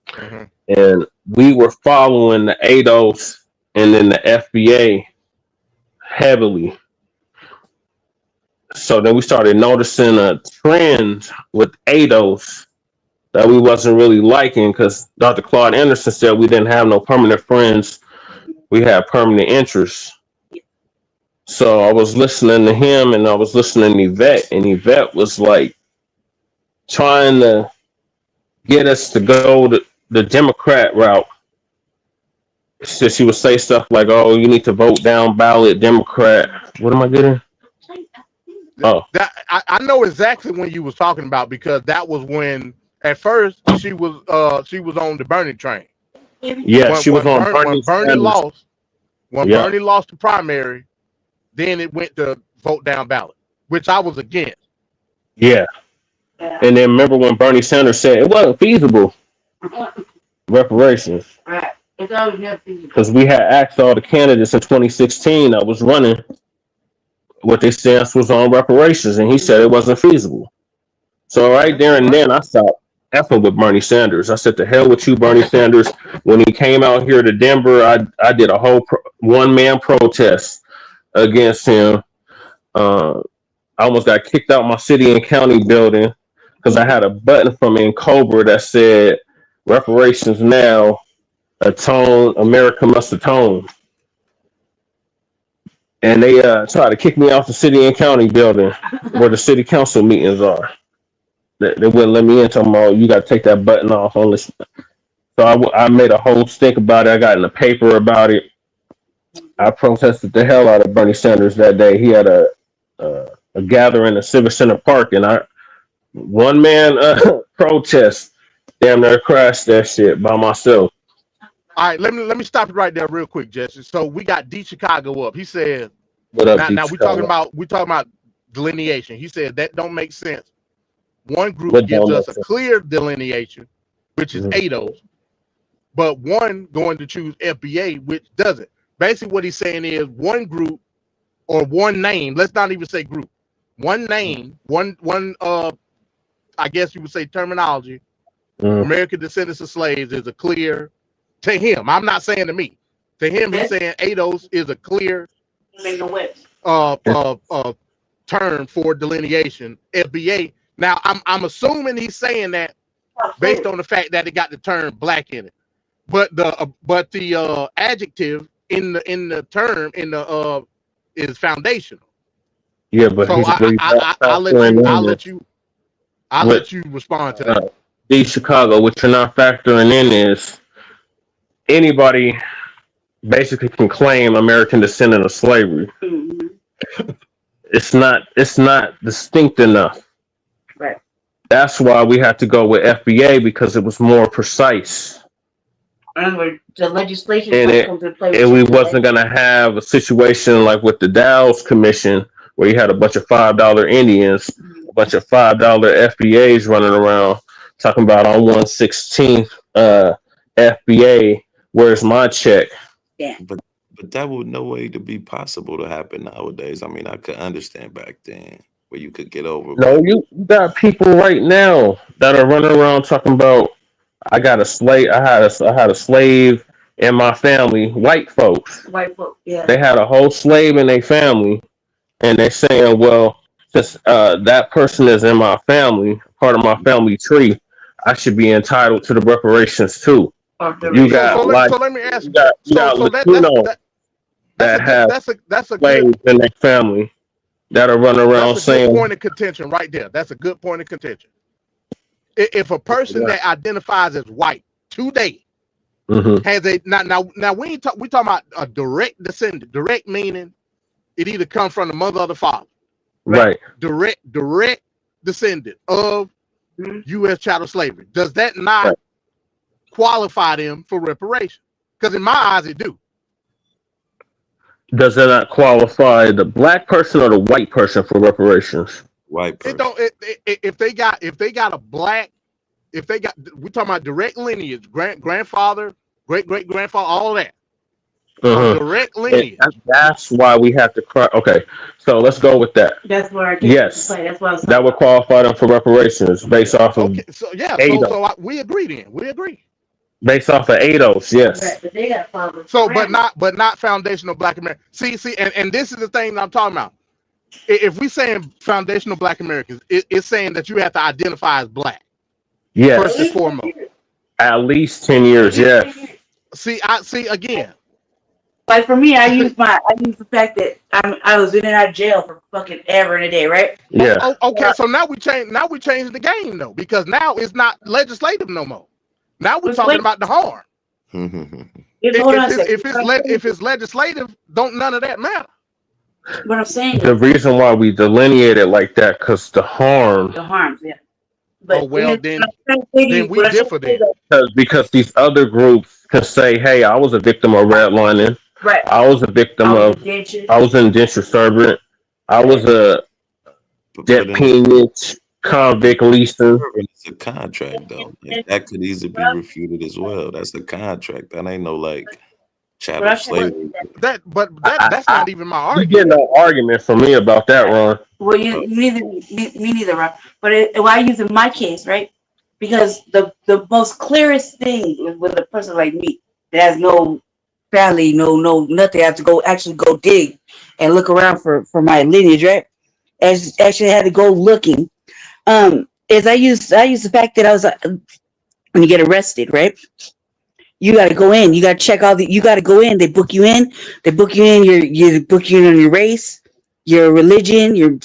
Mm-hmm. And we were following the ADOS and then the FBA heavily. So then we started noticing a trend with ADOS that we wasn't really liking, because Dr. Claude Anderson said we didn't have no permanent friends. We had permanent interests. So I was listening to him and I was listening to Yvette, and Yvette was like trying to get us to go the Democrat route. So she would say stuff like, oh, you need to vote down ballot Democrat. What am I getting? Oh, that I know exactly when you was talking about, because that was when at first she was on the Bernie train. Yeah, she was on Bernie. When Bernie lost, Bernie lost the primary, then it went to vote down ballot, which I was against. Yeah. And then remember when Bernie Sanders said it wasn't feasible, reparations. because we had asked all the candidates in 2016 that was running what their stance was on reparations, and he said it wasn't feasible. So right there and then, I stopped effing with Bernie Sanders. I said, "To hell with you, Bernie Sanders." When he came out here to Denver, I did a whole one-man protest against him. I almost got kicked out my city and county building because I had a button from in Cobra that said reparations now, atone, America must atone. And they tried to kick me off the city and county building where the city council meetings are. They wouldn't let me in. Talking about, you got to take that button off. So I made a whole stink about it. I got in the paper about it. I protested the hell out of Bernie Sanders that day. He had a gathering in Civic Center Park, and I one man protest, damn near crashed that shit by myself. All right, let me stop it right there real quick, Jesse. So we got D Chicago up. He said, What up, now we talking about delineation. He said that don't make sense. One group What gives don't us make a sense? clear delineation, which is ADOS, but one going to choose FBA, which doesn't. Basically, what he's saying is one group or one name. Let's not even say group. One name, one I guess you would say terminology. American descendants of slaves is a clear to him. I'm not saying to me. To him, he's saying ADOS is a clear term for delineation. FBA. Now, I'm assuming he's saying that based on the fact that it got the term black in it, but the adjective in the term is foundational. Yeah, but So I'll let you respond to that. D Chicago, what you're not factoring in is anybody basically can claim American descendant of slavery. It's not distinct enough. Right. That's why we had to go with FBA, because it was more precise. The legislation comes into play, and we wasn't gonna have a situation like with the Dow's Commission where you had a bunch of $5 Indians, a bunch of $5 FBAs running around talking about on 1/16th FBA, where's my check? Yeah. But that would no way to be possible to happen nowadays. I mean, I could understand back then where you could get over. No, you got people right now that are running around talking about, I got a slave. I had a slave in my family. White folks. Yeah. They had a whole slave in their family, and they're saying, well, since that person is in my family, part of my family tree, I should be entitled to the reparations too. You got let me ask you. That's a slaves good in their family that are running around saying, good point of contention right there. That's a good point of contention. If a person that identifies as white today has a now we talking about a direct descendant, direct meaning it either comes from the mother or the father, right? Direct descendant of U.S. chattel slavery. Does that not qualify them for reparation? Because in my eyes, it do. Does that not qualify the black person or the white person for reparations? White person. It don't. If they got a black, we're talking about direct lineage, grandfather, great grandfather, all that. Direct lineage. That's why we have to cry. Okay, so let's go with that. That's where I that's that would qualify them for reparations based off of. Okay, so we agree then. We agree. Based off of ADOS, yes. Right, but they got problems. So, but not foundational Black Americans. See, and this is the thing that I'm talking about. If we saying foundational Black Americans, it's saying that you have to identify as Black. Yes. First and foremost. At least 10 years, yes. See again. Like for me, I use the fact that I was in and out of jail for fucking ever and a day, right? Yeah. Okay, so now we change the game though, because now it's not legislative no more. Now we're talking about the harm. If it's legislative, don't none of that matter. What I'm saying. The reason why we delineate it like that, because the harms, yeah. But then we differ then. Because these other groups can say, hey, I was a victim of redlining. Right. I was a victim I was an indentured servant. I was a debt peonage. convict leasing. It's a contract though. Like, that could easily be refuted as well. That's a contract. That ain't no like chattel slavery. That's not even my You get argument. no argument from me about that, Ron. Well, me neither, Rob. But I use in my case, right? Because the most clearest thing with a person like me that has no family, no nothing, I have to go dig and look around for my lineage, right? As actually had to go looking. Is I use the fact that I was when you get arrested, right? You got to go in. You got to check all the. You got to go in. They book you in. They book you in. You book you in on your race, your religion, your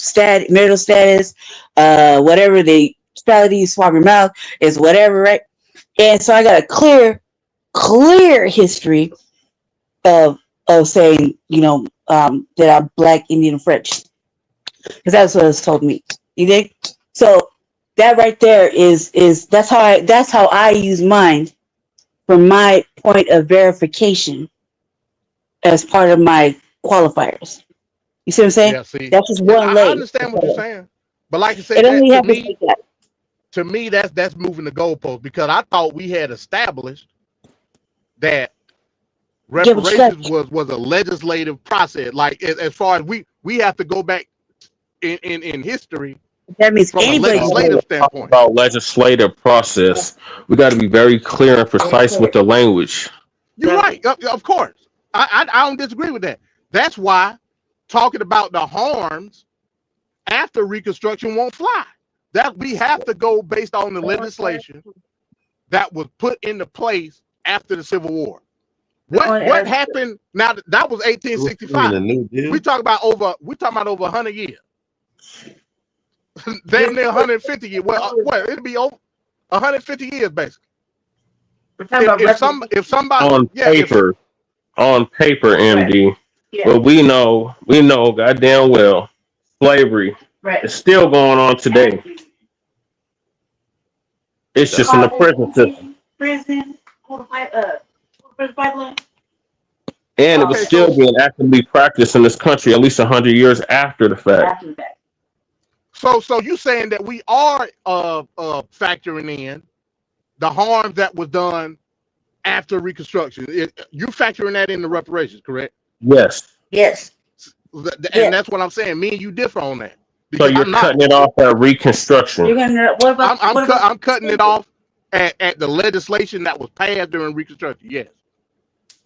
marital status, whatever they sexuality. You swab your mouth is whatever, right? And so I got a clear history of saying, that I'm Black, Indian, French, because that's what it's told me. You think? So that right there is that's how I use mine from my point of verification as part of my qualifiers. You see what I'm saying? Yeah, see, That's just yeah, one I leg. understand what you're saying, but like I It said, that only happens like that. to me, that's moving the goalpost because I thought we had established that Yeah, but you got reparations was a legislative process. Like as far as we have to go back in history that means from a anybody can do legislative it. Talk standpoint. about legislative process. We got to be very clear and precise with the language. You're right, of course. I don't disagree with that. That's why talking about the harms after Reconstruction won't fly. That we have to go based on the legislation that was put into place after the Civil War. What happened? Now that was You mean 1865. the New Deal? We talking about over 100 years. Damn near 150 years. Well, it'll be over 150 years basically. If somebody On paper, MD, Yeah. but we know goddamn well slavery is still going on today. It's just in the prison system. And it was Okay, still being actively practiced in this country at least 100 years after the fact. so you saying that we are factoring in the harm that was done after Reconstruction. You factoring that in the reparations, correct? Yes. Yes. And that's what I'm saying. Me and you differ on that. So you're cutting it off at Reconstruction. You're gonna. What about? I'm cutting it off at the legislation that was passed during Reconstruction. Yes,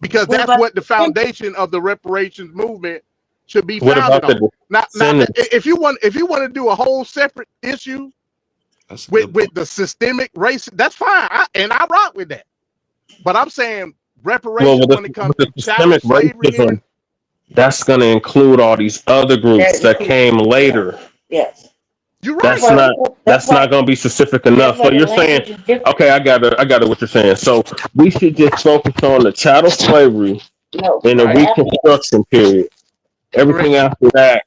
because that's what the foundation of the reparations movement should be founded on. Now, if you want to do a whole separate issue with the systemic racism, that's fine. I rock with that. But I'm saying reparations when it comes to chattel slavery. That's going to include all these other groups that came later. Yes. You're right. That's not going to be specific enough. So you're saying, okay, I got it. What you're saying. So we should just focus on the chattel slavery in the Reconstruction period. Everything after that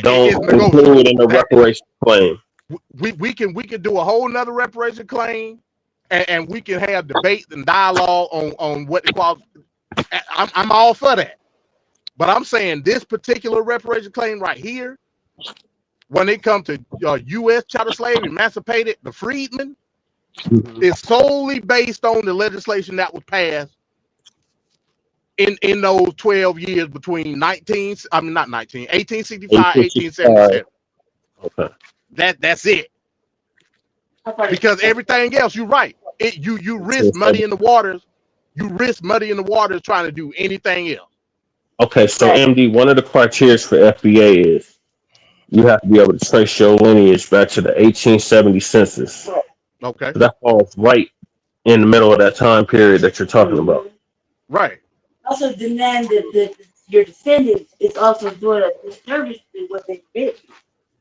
don't include in the reparation claim. We can do a whole nother reparation claim, and we can have debate and dialogue on what the quality. I'm all for that. But I'm saying this particular reparation claim right here, when it comes to U.S. chattel slavery, emancipated, the freedmen, is solely based on the legislation that was passed in those 12 years between 1865, 1877. Okay. That's it. Because everything else, you're right. You risk muddying the waters. You risk muddying the waters trying to do anything else. Okay, so MD, one of the criteria for FBA is you have to be able to trace your lineage back to the 1870 census. Okay. So that falls right in the middle of that time period that you're talking about. Right. Also demand that your descendants is also doing a disservice to what they did.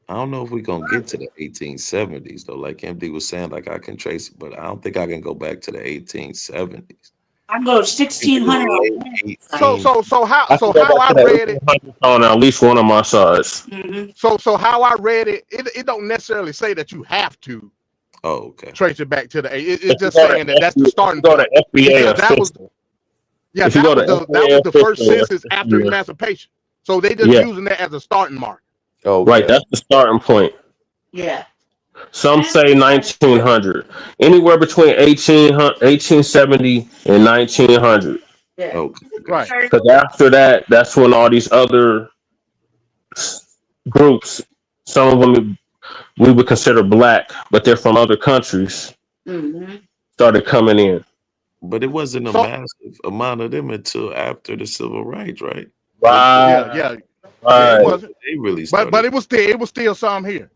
I don't know if we're going to get to the 1870s, though. Like MD was saying, like I can trace it, but I don't think I can go back to the 1870s. I go 1600. So how I read it on at least one of my sides. Mm-hmm. So how I read it, it don't necessarily say that you have to. Oh, okay. Trace it back to the. It's just saying that's the starting point. Go to FBA. That was the first census after emancipation. So they just using that as a starting mark. Oh, right. That's the starting point. Yeah. Some say 1900. Anywhere between 1870 and 1900. Yeah. Okay, Right. gotcha. Because after that, that's when all these other groups, some of them we would consider black, but they're from other countries, Mm-hmm. started coming in. But it wasn't a So massive amount of them until after the civil rights, right? yeah, Right, yeah, yeah. It Yeah, right. wasn't, they really but started. it was still some here.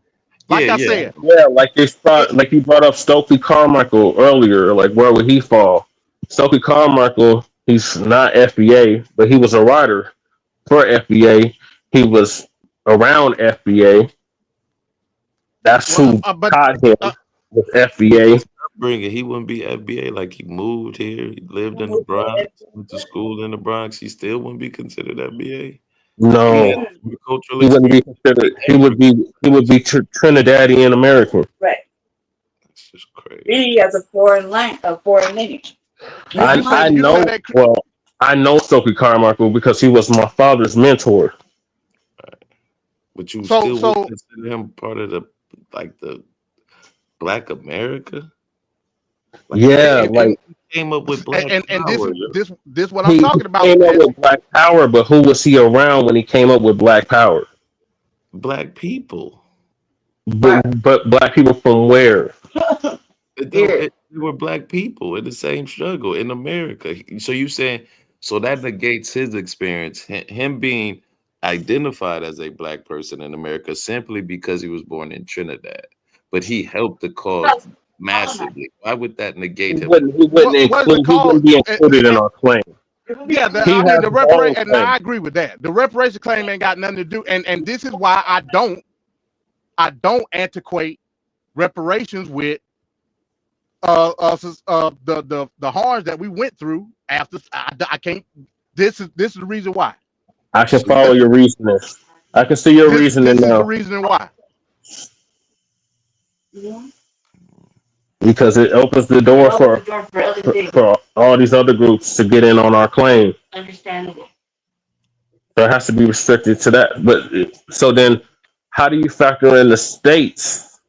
Yeah, Like I yeah. said, Yeah, like it like you brought up Stokely Carmichael earlier. Like, where would he fall? Stokely Carmichael, he's not FBA, but he was a writer for FBA. He was around FBA. That's well, who but caught him with FBA. His upbringing, he wouldn't be FBA. Like he moved here, he lived in the Bronx, went to school in the Bronx. He still wouldn't be considered FBA. He had No, cultural he wouldn't be experience. considered. He everything. He would be Trinidadian American. Right. That's just crazy. Really has a foreign lineage. you say I you say know. that Well, I know Stokely Carmichael because he was my father's mentor. But you so still would so consider him part of the Black America. Like Yeah, and like he came up with Black and this Power. Yo. this what I'm he talking about. came up with Black Power, but who was he around when he came up with Black Power? Black people. But black people from where? They were black people in the same struggle in America. So you saying so that negates his experience, him being identified as a black person in America simply because he was born in Trinidad, but he helped the cause massively. Why would that negate him? What is the He cause? wouldn't be included in our claim. Yeah, He I mean has the his own reparation. Now claim. I agree with that. The reparation claim ain't got nothing to do, and this is why I don't antiquate reparations with the harms that we went through after. I can't. This is the reason why. I can So you follow your reasoning. I can see your reasoning This is the now reason why. because it opens the door for other things. for all these other groups to get in on our claim. Understandable. So it has to be restricted to that. But so then, how do you factor in the states?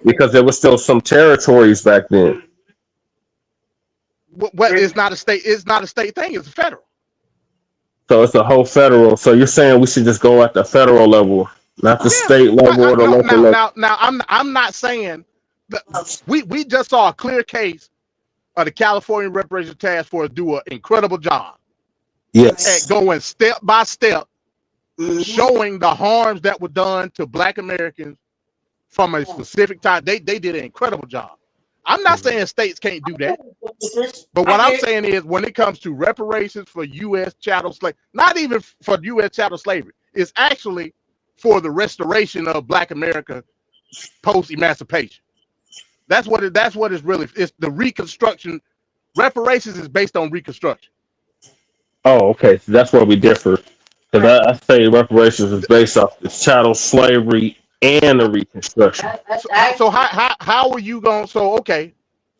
Because there was still some territories back then. What it's not a state. It's not a state thing. It's a federal. So it's a whole federal. So you're saying we should just go at the federal level, not the Yeah. state level or the No. local level. Now. I'm not saying that we just saw a clear case of the California Reparations Task Force do an incredible job Yes. at going step by step, showing the harms that were done to Black Americans from a specific time. They did an incredible job. I'm not saying states can't do that, but what I'm saying is when it comes to reparations for U.S. chattel slave, not even for U.S. chattel slavery, it's actually for the restoration of Black America post emancipation. That's what it's really. It's the reconstruction. Reparations is based on reconstruction. Oh, okay. So that's where we differ. Because I say reparations is based off the chattel slavery and the Reconstruction. So how are you going? So okay,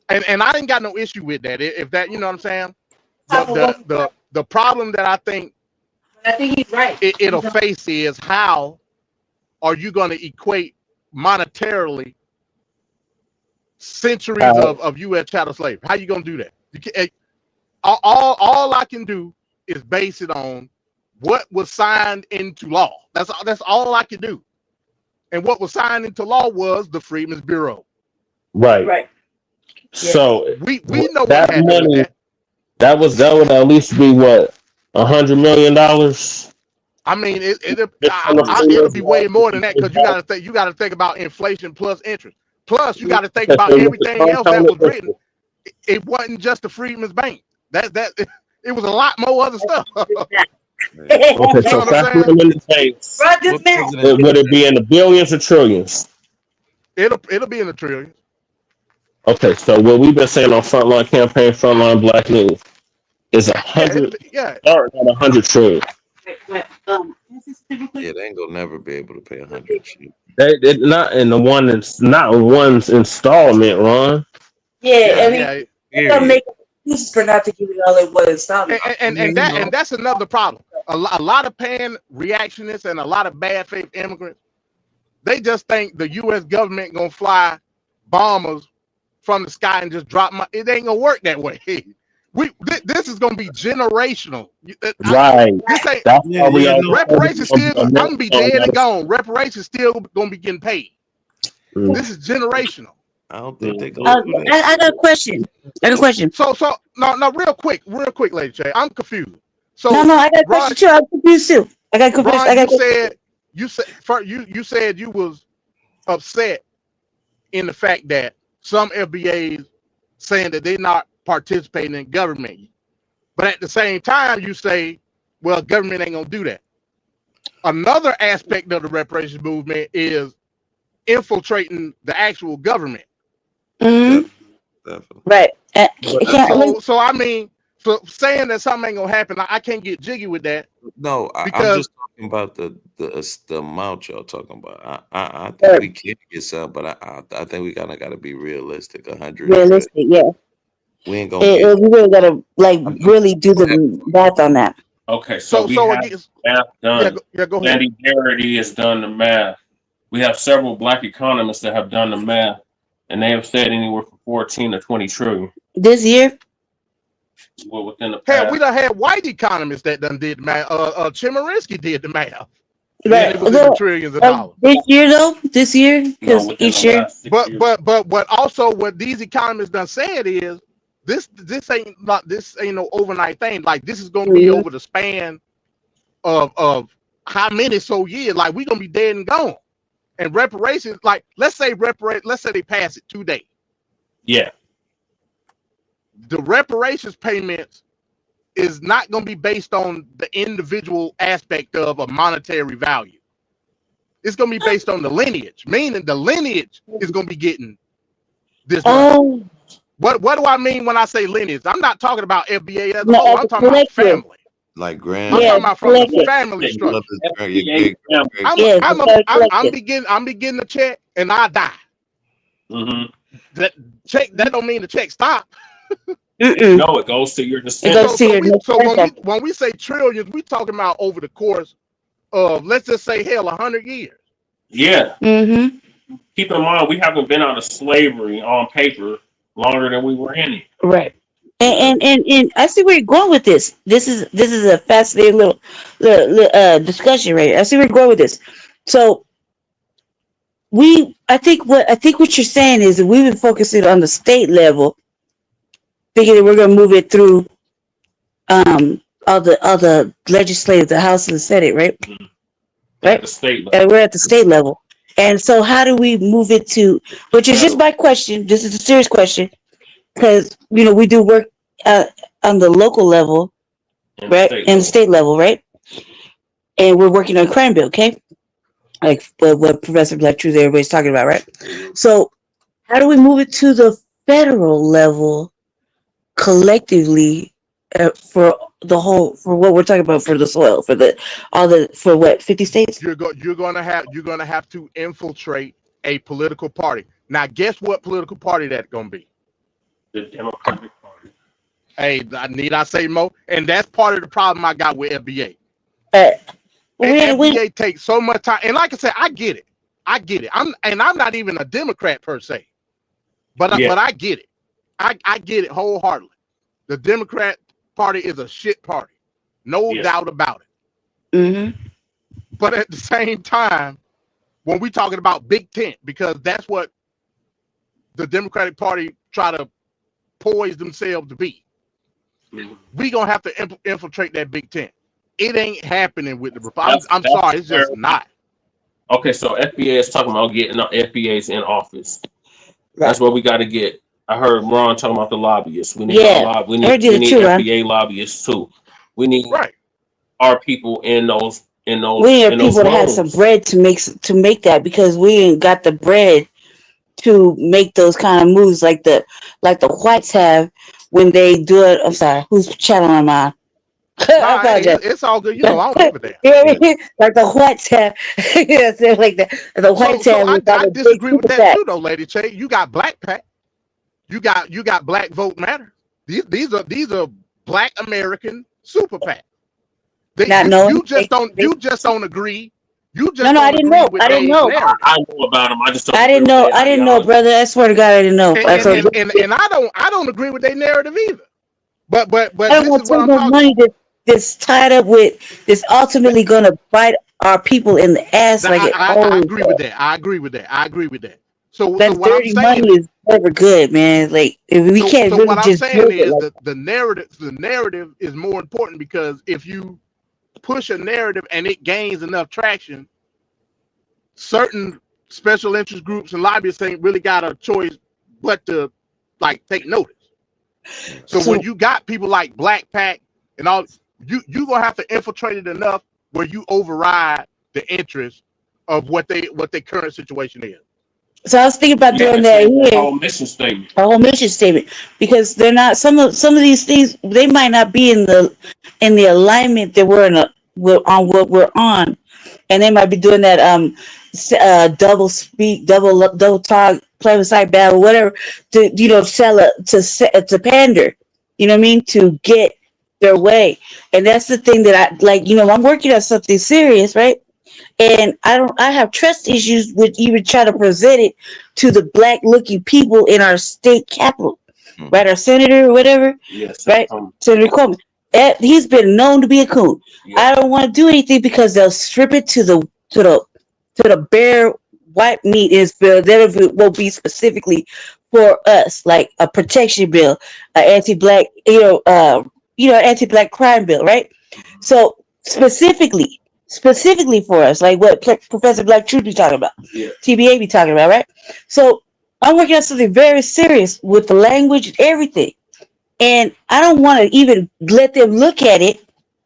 and I ain't got no issue with that. If that, you know what I'm saying. The problem that I think he's right. It'll face is how are you going to equate monetarily centuries of U.S. chattel slavery? How you going to do that? You can't, all I can do is base it on what was signed into law. That's all I can do. And what was signed into law was the Freedmen's Bureau. Right. So we know that what happened money, with that. that would at least be what, $100 million. I mean, it'll be way more than that because you got to think about inflation plus interest. Plus, you got to think about everything else that was written. It wasn't just the Freedmen's Bank. It was a lot more other stuff. Okay, so factor in the banks. Would it be in the billions or trillions? It'll be in the trillions. Okay, so what we've been saying on Frontline Campaign, Frontline Black News is 100. Starting at 100 trillion. Yeah, they ain't gonna never be able to pay 100. They not in the one. It's not one's installment, Ron. Yeah, I mean, make excuses for not to give it all in one installment. And that's another problem. A lot of pan reactionists and a lot of bad faith immigrants They just think the U.S. government gonna fly bombers from the sky and just drop my. It ain't gonna work that way. This is gonna be generational. Right. This ain't That's Yeah, why we yeah, all no. reparations. Still, I'm gonna be dead and gone. Reparations still gonna be getting paid. Mm. This is generational. I don't think they gonna do that. I got a question. I got a question. So no, real quick, Lady J. I'm confused. So No, I got a Ron, question too. I'm confused too. I got confused. Ron, you said you was upset in the fact that some FBAs saying that they're not participating in government, but at the same time you say, well, government ain't gonna do that. Another aspect of the reparations movement is infiltrating the actual government. Mm-hmm. Definitely. Right. So I mean, so saying that something ain't gonna happen, I can't get jiggy with that. No, I'm Because just talking about the amount y'all talking about. I think we can get some, but I think we kind of got to be realistic. 100 is realistic, yeah. we ain't gonna get. We really gotta like I'm really do the math on that. Okay, so we so have again, math done. go ahead. Sandy Garrity has done the math. We have several black economists that have done the math, and they have said anywhere from 14 to 20 trillion. This year? Well, within the Hell, past. we done had white economists that done did the math. Chemerinsky did the math. Right. And it was in the trillions of dollars. This year though? This year? No, Because within each the year. last 6 years. But also what these economists done said is this ain't no overnight thing. Like this is gonna be over the span of how many years. Like we gonna be dead and gone. And reparations, like let's say they pass it today. Yeah. The reparations payments is not going to be based on the individual aspect of a monetary value. It's going to be based on the lineage, meaning the lineage is going to be getting this money. What do I mean when I say lineage? I'm not talking about FBA as a whole. I'm talking about family. Like grand. I'm talking about from the family structure. I'm beginning to check and I die. Mm-hmm. That don't mean the check stop. No, it goes to your descendants. So when we say trillions, we talking about over the course of, let's just say, 100 years. Yeah. Mm-hmm. Keep in mind, we haven't been out of slavery on paper longer than we were in it. Right. And I see where you're going with this. This is a fascinating little discussion, right? I see where you're going with this. So I think what you're saying is that we've been focusing on the state level, thinking that we're going to move it through all the legislative, the House and the Senate, right? Mm-hmm. Right. At the state level. And we're at the state level, and so how do we move it to? Which is just my question. This is a serious question, because we do work on the local level, right, and the state level, right, and we're working on crime bill, okay, like what Professor Black Truth everybody's talking about, right? So how do we move it to the federal level collectively for the whole, for what we're talking about, for the soil, for what 50 states? You're gonna have to infiltrate a political party. Now, guess what political party that's gonna be? The Democratic Party. Hey, need I say more? And that's part of the problem I got with FBA. FBA takes so much time, and like I said, I get it. I'm not even a Democrat per se, but I get it. I get it wholeheartedly. The Democrat Party is a shit party, no doubt about it. Mm-hmm. But at the same time, when we talking about Big Tent, because that's what the Democratic Party try to poise themselves to be, we gonna have to infiltrate that Big Tent. It ain't happening with the Republicans. I'm sorry, it's just not. Okay, so FBA is talking about getting FBAs in office. Right. That's what we got to get. I heard Ron talking about the lobbyists. We need we need FBA lobbyists too. We need our people in those. We need people to have some bread to make that, because we ain't got the bread to make those kind of moves like the whites have when they do it. I'm sorry, whose channel am I? It's all good. I don't give a damn. Like the whites have, like the whites have. I disagree with that too, though, Lady Che. You got Black Pac. You got Black Vote Matter. These are Black American super PAC. You just don't agree You No, just no, I don't didn't agree know. with I didn't their know. narrative. I know about them. I just don't I agree didn't with know. their I didn't know, ideology. brother. I swear to God, I didn't know. And So and I don't agree with their narrative either. But I don't this want is to what take I'm no talking. money that's tied up with that's ultimately going to bite our people in the ass like it I always agree with does. that. I agree with that. I agree with that. So That what I'm dirty saying money is, is never good, man. Like if we can't so really what I'm just saying build it is like that the narrative is more important, because if you push a narrative and it gains enough traction, certain special interest groups and lobbyists ain't really got a choice but to like take notice. So when so. you got people like Black Pack and all, you gonna have to infiltrate it enough where you override the interest of what their current situation is. So I was thinking about You got doing to that change the here, whole mission statement. a whole mission statement, because they're not some of these things. They might not be in the alignment that we're on what we're on, and they might be doing that double speak, double talk, plebiscite battle, whatever, to sell to pander, you know what I mean, to get their way. And that's the thing that I like. I'm working on something serious, right? And I have trust issues with even trying to present it to the black looking people in our state capital, right? Our senator or whatever, Yes, right? Senator Coleman. He's been known to be a coon. yeah. I don't want to do anything because they'll strip it to the bare white meat is bill that will be specifically for us, like a protection bill, an anti-black, anti-black crime bill, right? So specifically for us, like what Professor Black Truth be talking about, Yeah. TBA be talking about, right? So I'm working on something very serious with the language and everything, and I don't want to even let them look at it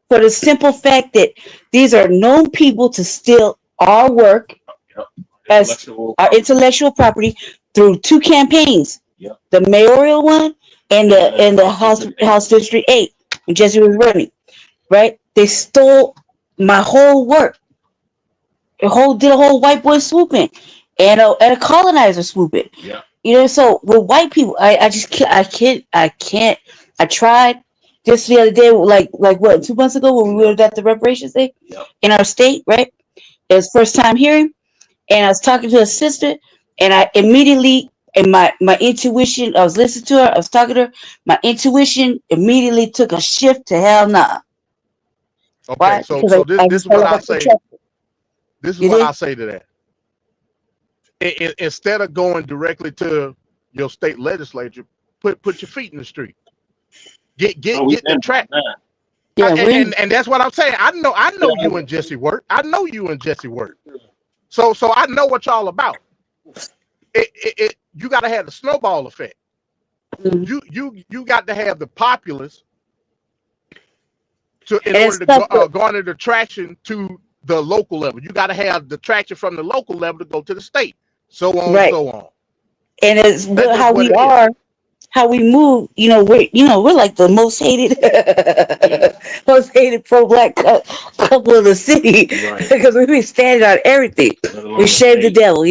for the simple fact that these are known people to steal our work Yep. as our intellectual property through two campaigns, Yep. the mayoral one and the House House District 8 when Jesse was running, right? They stole my whole work. Did a whole white boy swooping and a colonizer swooping. Yeah. So with white people, I just can't. I tried just the other day, like what 2 months ago when we were at the reparations thing Yep. in our state, right? It was first time hearing, and I was talking to a sister, and I immediately, and my intuition, I was listening to her, I was talking to her, my intuition immediately took a shift to hell nah. Okay, Why? so Because so I this just is felt what like I I say. protected. This is You what did? I say to that. Instead of going directly to your state legislature, put your feet in the street. Oh, we Get the been doing track. that. Yeah, when And that's what I'm saying. I know you and Jesse work. I know you and Jesse work. So I know what y'all about. You got to have the snowball effect. You got to have the populace in and order it's to tough. garner the traction to the local level. You got to have the traction from the local level to go to the state. So on, Right. so on. And it's That's just how what we it is. are, how we move. We're like the most hated, most hated pro-black couple of the city, Right. because we be standing on everything. We shave the devil.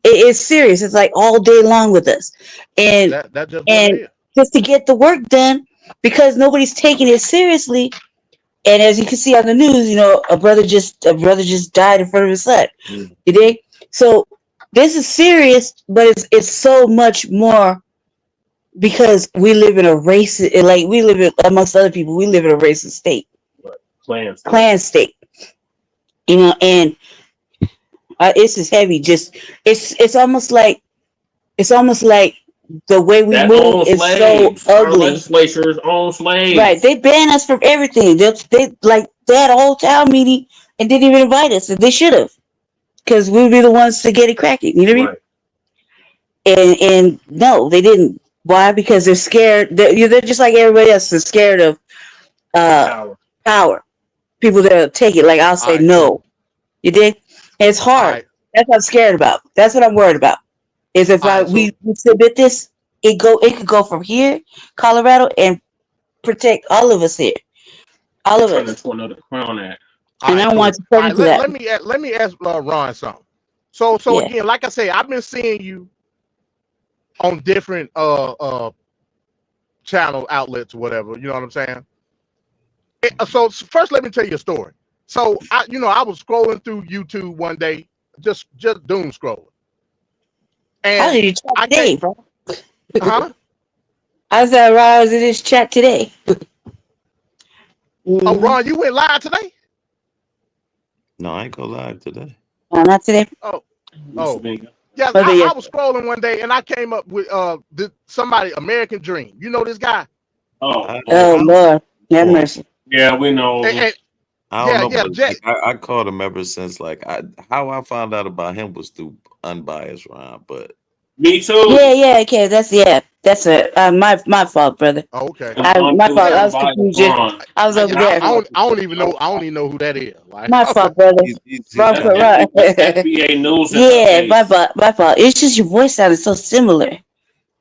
It's serious. It's like all day long with us, and That's just what it and is. just to get the work done because nobody's taking it seriously. And as you can see on the news, a brother just died in front of his son. Mm. You dig? So this is serious, but it's so much more because we live in a racist, like we live in, amongst other people, we live in a racist state, clan state. And it's just heavy. Just it's almost like the way we That move own is so slaves. Our ugly. legislatures own slaves. Right? They ban us from everything. They had a whole town meeting and didn't even invite us. And they should have, because we would be the ones to get it cracking. You know what I mean? Right. And no, they didn't. Why? Because they're scared. They're just like everybody else. They're scared of power. People that take it. Like I'll All say right, no. cool. You did. And it's All hard. right, That's what I'm scared about. That's what I'm worried about. Is if all right. So we submit this, it could go from here, Colorado, and protect all of us here, all of Turn us. into another Crown Act. all And I right, don't want cool. to turn All right, into that. let me ask Ron something. So Yeah. again, like I say, I've been seeing you on different channel outlets or whatever. You know what I'm saying? So first, let me tell you a story. So I was scrolling through YouTube one day, just doom scrolling, How and did you chat I today, can't, bro? huh? I said, I was in this chat today. Oh, Ron, you went live today? No, I ain't go live today. No, not today. Oh, yeah. Maybe I yes. was scrolling one day and I came up with somebody American Dream. You know this guy? I, Oh Lord, have oh, mercy. Yeah, we know. And I don't know, yeah, but Jet. like, I called him ever since. Like, how I found out about him was through Unbiased Ron, but Me too. Yeah. Okay, that's my fault, brother. Oh, okay. My fault. I was Unbiased confused. Ron. I was over there. I don't even know. I don't even know who that is. Like, My fault, brother. he's Wrong That's foot, right. FBA news. Yeah, my fault. My fault. It's just your voice sounded so similar.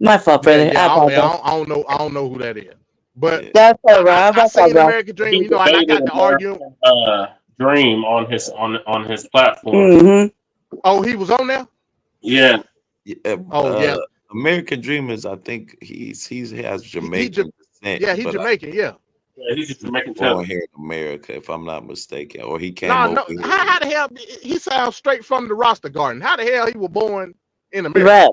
My fault, brother. I apologize. I don't know. I don't know who that is. But yeah. That's all right. I My fault, seen bro. American Dream, and I got to arguing. Dream on his platform. Mm-hmm. Oh, he was on there. Yeah. Oh yeah. American Dreamers. I think he has Jamaican descent. Yeah, he's but Jamaican. Yeah. Yeah, he's just Jamaican born talent. here in America, if I'm not mistaken, or he came No, over no. here. How the hell he sounds straight from the roster garden? How the hell he was born in America? Right.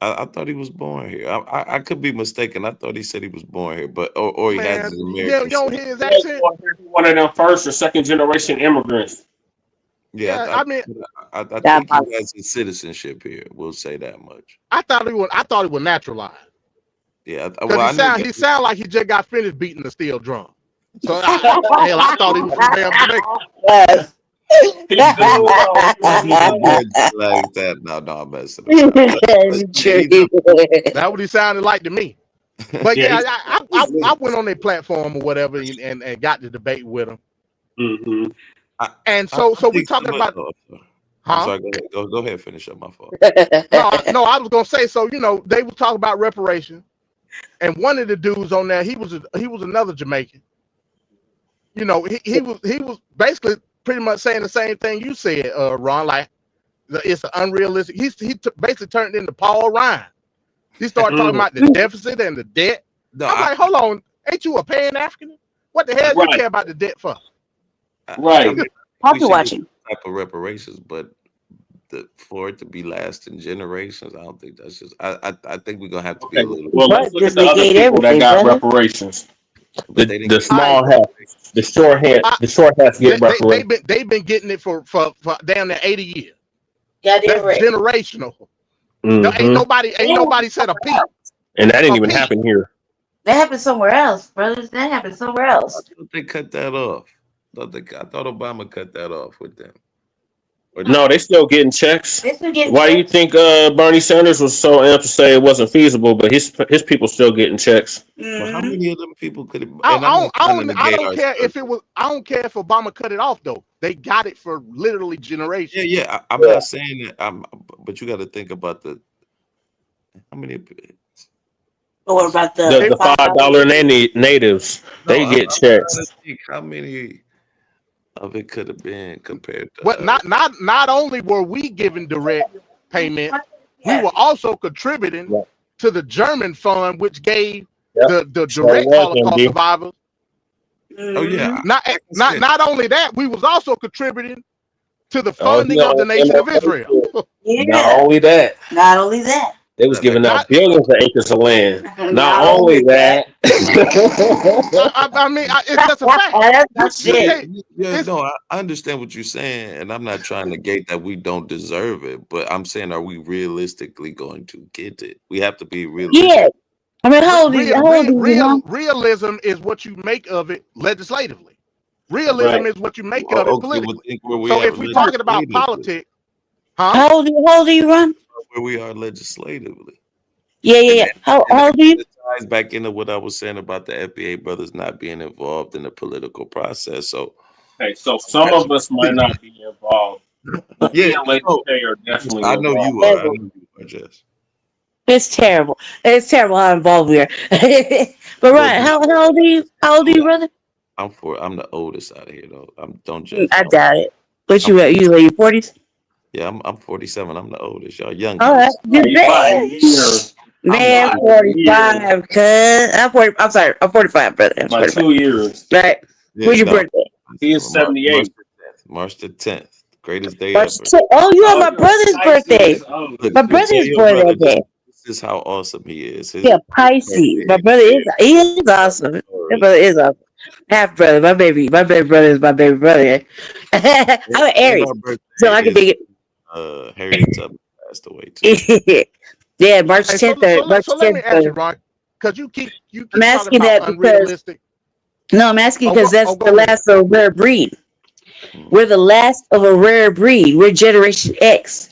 I thought he was born here. I could be mistaken. I thought he said he was born here, but or he has Man, his you American. don't hear his He accent? was one of them first or second generation immigrants. Yeah, I mean, I think he has his citizenship here. We'll say that much. I thought it was naturalized. Yeah, Because he sound like he just got finished beating the steel drum. So I thought he was from damn Jamaica. Yes. like that. No, I'm messing around. That's what he sounded like to me. But yeah, I went on their platform or whatever and got to debate with him. Mm-hmm. And so we talking about. I'm sorry. Go ahead. Finish up. My fault. No, I was gonna say. So they were talking about reparations, and one of the dudes on there, he was another Jamaican. He was basically pretty much saying the same thing you said, Ron. Like it's an unrealistic. He basically turned into Paul Ryan. He started talking about the deficit and the debt. No, I'm like, hold on, ain't you a Pan African? What the hell you care about the debt for? Right. I'll be watching. Type of reparations, but for it to be lasting generations, I don't think that's just. I think we're gonna have to be a little. Well, let's look at the other people that got reparations. The small hat, the short hats get reparations. They've been getting it for damn near 80 years. Yeah, that's generational. Mm-hmm. Ain't nobody said a peep. And that didn't even happen here. That happened somewhere else, brothers. That happened somewhere else. I thought they cut that off. I thought Obama cut that off with them. No, they still getting checks. Why do you think Bernie Sanders was so amped to say it wasn't feasible, but his people still getting checks? Well, how many of them people could? I don't care if it was. I don't care if Obama cut it off though. They got it for literally generations. Yeah. I'm not saying that. But you got to think about how many. What about the $5 natives? They get checks. How many of it could have been compared to? But not only were we given direct payment, we were also contributing to the German fund, which gave the direct Holocaust survivors. Oh yeah. Not only that, we was also contributing to the funding of the nation of Israel. Not only that. They was giving out billions of acres of land. Not only that. I mean, it's just a fact. That's shit. I understand what you're saying, and I'm not trying to negate that we don't deserve it, but I'm saying, are we realistically going to get it? We have to be realistic. Yeah. I mean, how old are you? Realism is what you make of it legislatively. Realism is what you make of it politically. So if we're talking about politics, how old are you, Ron? Where we are legislatively. Yeah. How old are you? It ties back into what I was saying about the FBA brothers not being involved in the political process. So some of us might not be involved. Yeah, are definitely I know you are. I know you are, Jess. It's terrible. It's terrible how involved we are. But Ryan, how old are you? How old are you, brother? I'm the oldest out of here, though. Don't judge. I doubt it. What you at? You in your 40s? Yeah, I'm 47. I'm the oldest. Y'all young. All right. Man, 45, cuz. I'm sorry. I'm 45, brother. By 2 years. Right. When's your birthday? He is 78. March the 10th. Greatest day March ever. 10th. Oh, you have my brother's birthday. Look, My tell brother's your born brother that day. this is how awesome he is. Yeah, Pisces. My brother is awesome. My brother is awesome. Half brother, my baby brother is my baby brother. I'm an Aries, so I can dig it. Harriet Tubman passed away too. Yeah, March Hey, 10th. so let me ask you, Ron, because you keep I'm talking asking about that because unrealistic. I'm asking because that's Go the ahead. last of a rare breed. We're the last of a rare breed. We're Generation X.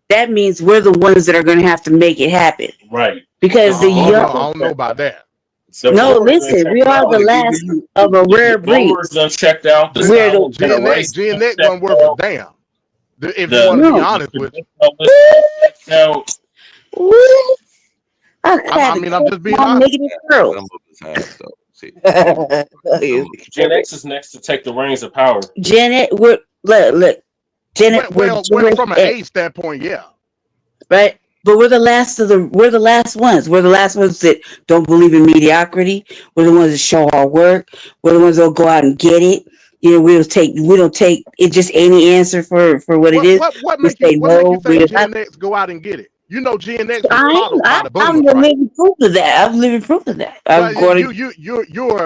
That means we're the ones that are going to have to make it happen. Right. Because the I young. don't know about that. No, listen, we are the last of a rare breed. Boomers done checked out. The We're the Gen X wasn't worth a damn. If you want to be honest with you. What? I mean, I'm just being honest. Negative girls. Some of us have though. See, Gen X is next to take the reins of power. Gen X, look. Gen X, Well, from an age standpoint, yeah. Right? But we're the last ones. We're the last ones that don't believe in mediocrity. We're the ones that show our work. We're the ones that'll go out and get it. You know, we don't take it just any answer for what it is. What We make you say no. think Gen X go out and get it? You know, Gen X was coddled by the I'm boomers, the right? living proof of that. I'm living proof of that. I'm Well, going you're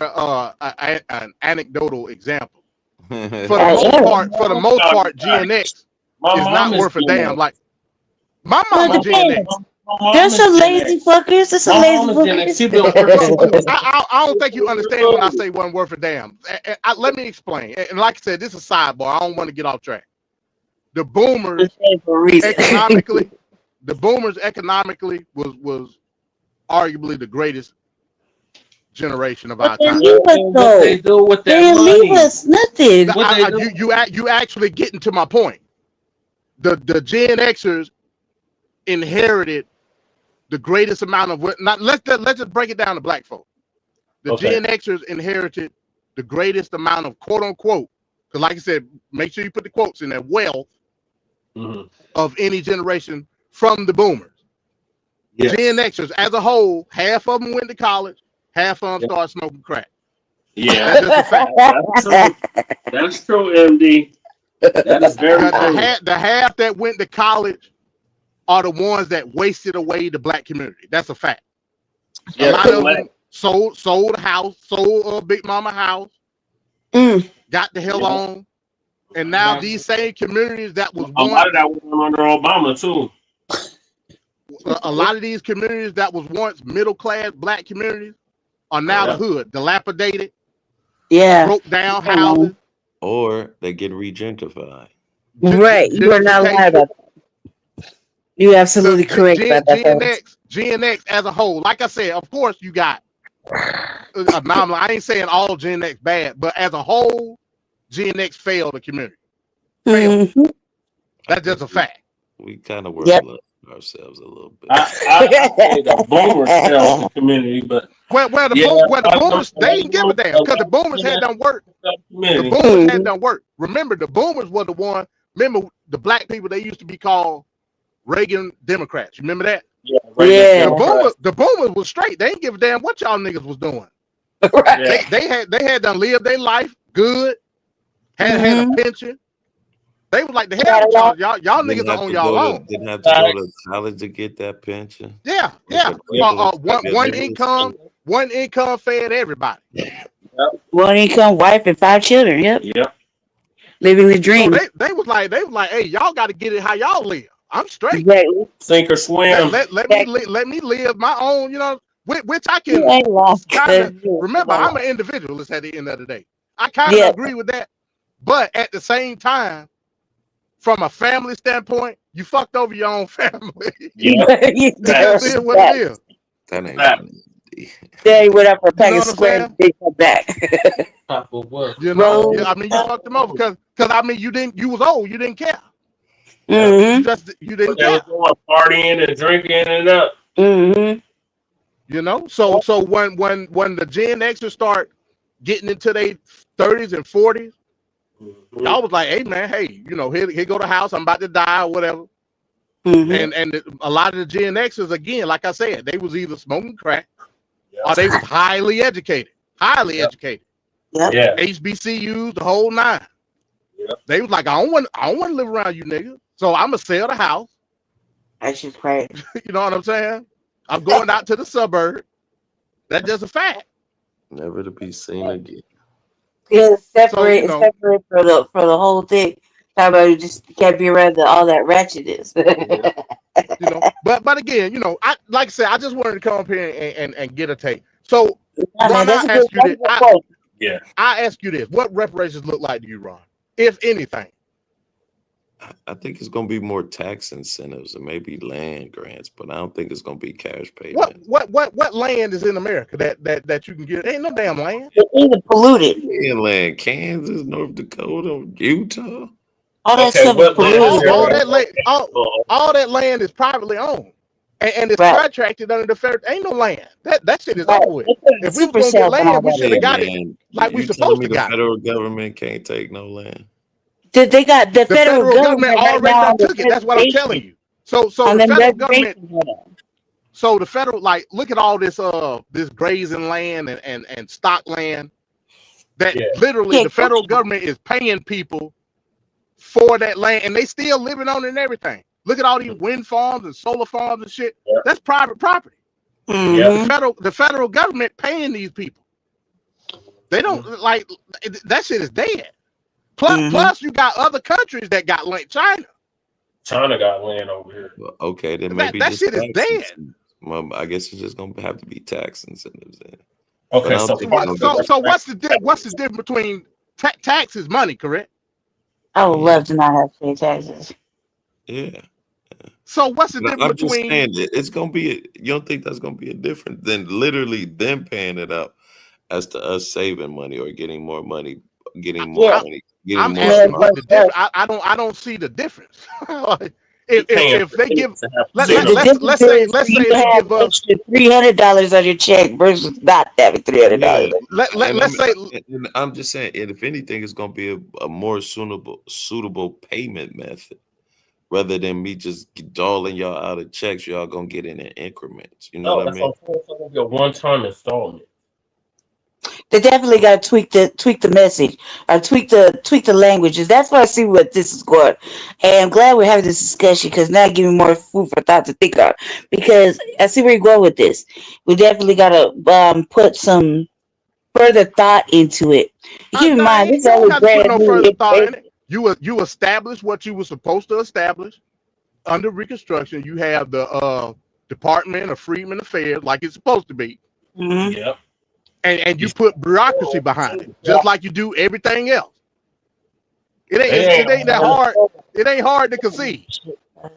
an anecdotal example. For the most part, Gen X is not worth a damn. Like my mama Gen X. There's some lazy fuckers. There's some lazy fuckers. I don't think you understand when I say wasn't worth a damn. Let me explain. And like I said, this is a sidebar. I don't want to get off track. The boomers economically was arguably the greatest generation of our time. What they do with that money? Leave us nothing. You actually getting to my point. The Gen Xers inherited the greatest amount of let's just break it down to black folk. The Gen Xers inherited the greatest amount of quote unquote, because like I said, make sure you put the quotes in there, wealth of any generation from the boomers. Yes. Gen Xers as a whole, half of them went to college, half of them started smoking crack. Yeah, that's a fact. That's true, MD. That is very true. The half that went to college are the ones that wasted away the black community. That's a fact. Yeah, a lot of them sold a house, sold a Big Mama house, got the hell on, and now these same communities that was a lot of that was under Obama too. A lot of these communities that was once middle class black communities are now the hood, dilapidated, broke down houses, or they get regentrified. Right, you are not lying about that. You're absolutely correct about that. Gen X as a whole, like I said, of course you got. I ain't saying all Gen X bad, but as a whole, Gen X failed the community. That's just a fact. We kind of were ourselves a little bit. I say the boomers failed the community, but the boomers they didn't give a damn because the boomers had done work. The boomers had done work. Remember, the boomers were the one. Remember the black people? They used to be called Reagan Democrats. You remember that? Yeah. The boomers was straight. They didn't give a damn what y'all niggas was doing. Right. They had done lived their life good. Had a pension. They was like the hell y'all niggas are on y'all own. Didn't have to go to college to get that pension. Yeah. One income fed everybody. One income, wife, and 5 children. Yep. Living the dream. So they was like, hey, y'all got to get it how y'all live. I'm straight. Exactly. Sink or swim. Let me live my own, which I can remember. I'm an individualist at the end of the day. I kind of agree with that, but at the same time, from a family standpoint, you fucked over your own family. That's what it is. That ain't right. They went up for a pack of squares. They come back. I mean, you fucked them over because you was old. You didn't care. You didn't care. They was partying and drinking and up. So when the Gen Xers start getting into their 30s and 40s, y'all was like, hey man, here go the house. I'm about to die or whatever. And a lot of the Gen Xers, again, like I said, they was either smoking crack or they was highly educated. Yep. HBCUs, the whole nine. They was like, I don't want to live around you niggas. So I'm gonna sell the house. That's just crazy. You know what I'm saying? I'm going out to the suburb. That's just a fact. Never to be seen again. Yeah, So, you know, separate for the whole thing. How about you just can't be around all that ratchetness? you know, but again, you know, like I said, I just wanted to come up here and get a take. So, I mean, Ron, that's a good point. I ask you this: what reparations look like to you, Ron, if anything? I think it's gonna be more tax incentives and maybe land grants, but I don't think it's gonna be cash What payments. what land is in America that you can get? Ain't no damn land. It's either polluted. Land, Kansas, North Dakota, Utah. All that stuff is polluted. All that land is privately owned, and it's Right. contracted under the federal. Ain't no land. That shit is Right. over with. If we was Super gonna get cells and all land, we that. should have got it Man, like we you telling supposed me to the got it. federal government can't take no land? They got the The federal government right already now done on the took it. That's what I'm telling reservation. you. So On the them federal government. reservations. So the federal, like, look at all this this grazing land and stock land that literally Yeah, the federal government is paying people for that land, and they still living on it and everything. Look at all these wind farms and solar farms and shit. That's private property. The federal government paying these people. They don't like that shit is dead. Plus you got other countries that got land. China got land over here. Well, okay, then maybe that just shit is dead. incentives. Well, I guess it's just gonna have to be tax incentives then. Okay, so what's the difference between tax is money, correct? I would love to not have to pay taxes. Yeah. So what's the difference I'm just between? saying it's gonna be. You don't think that's gonna be a difference than literally them paying it up as to us saving money or getting more money, getting more money, getting I'm more. asking what the difference. I don't see the difference. if they give let's say they give us $300 on your check versus not having $300. Let's say I'm just saying, and if anything, it's gonna be a more suitable payment method rather than me just doling y'all out of checks. Y'all gonna get in increments. You know what I mean? It's gonna be a one-time installment. They definitely got to tweak the message or tweak the languages. That's why I see what this is going. And I'm glad we're having this discussion because now it gives me more food for thought to think on. Because I see where you're going with this. We definitely got to put some further thought into it. Keep in mind, this is only brand new. Further thought in it. You establish what you were supposed to establish under Reconstruction. You have the Department of Freedmen Affairs, like it's supposed to be. Mm-hmm. Yep. And you put bureaucracy behind it, just like you do everything else. It ain't that hard. It ain't hard to conceive.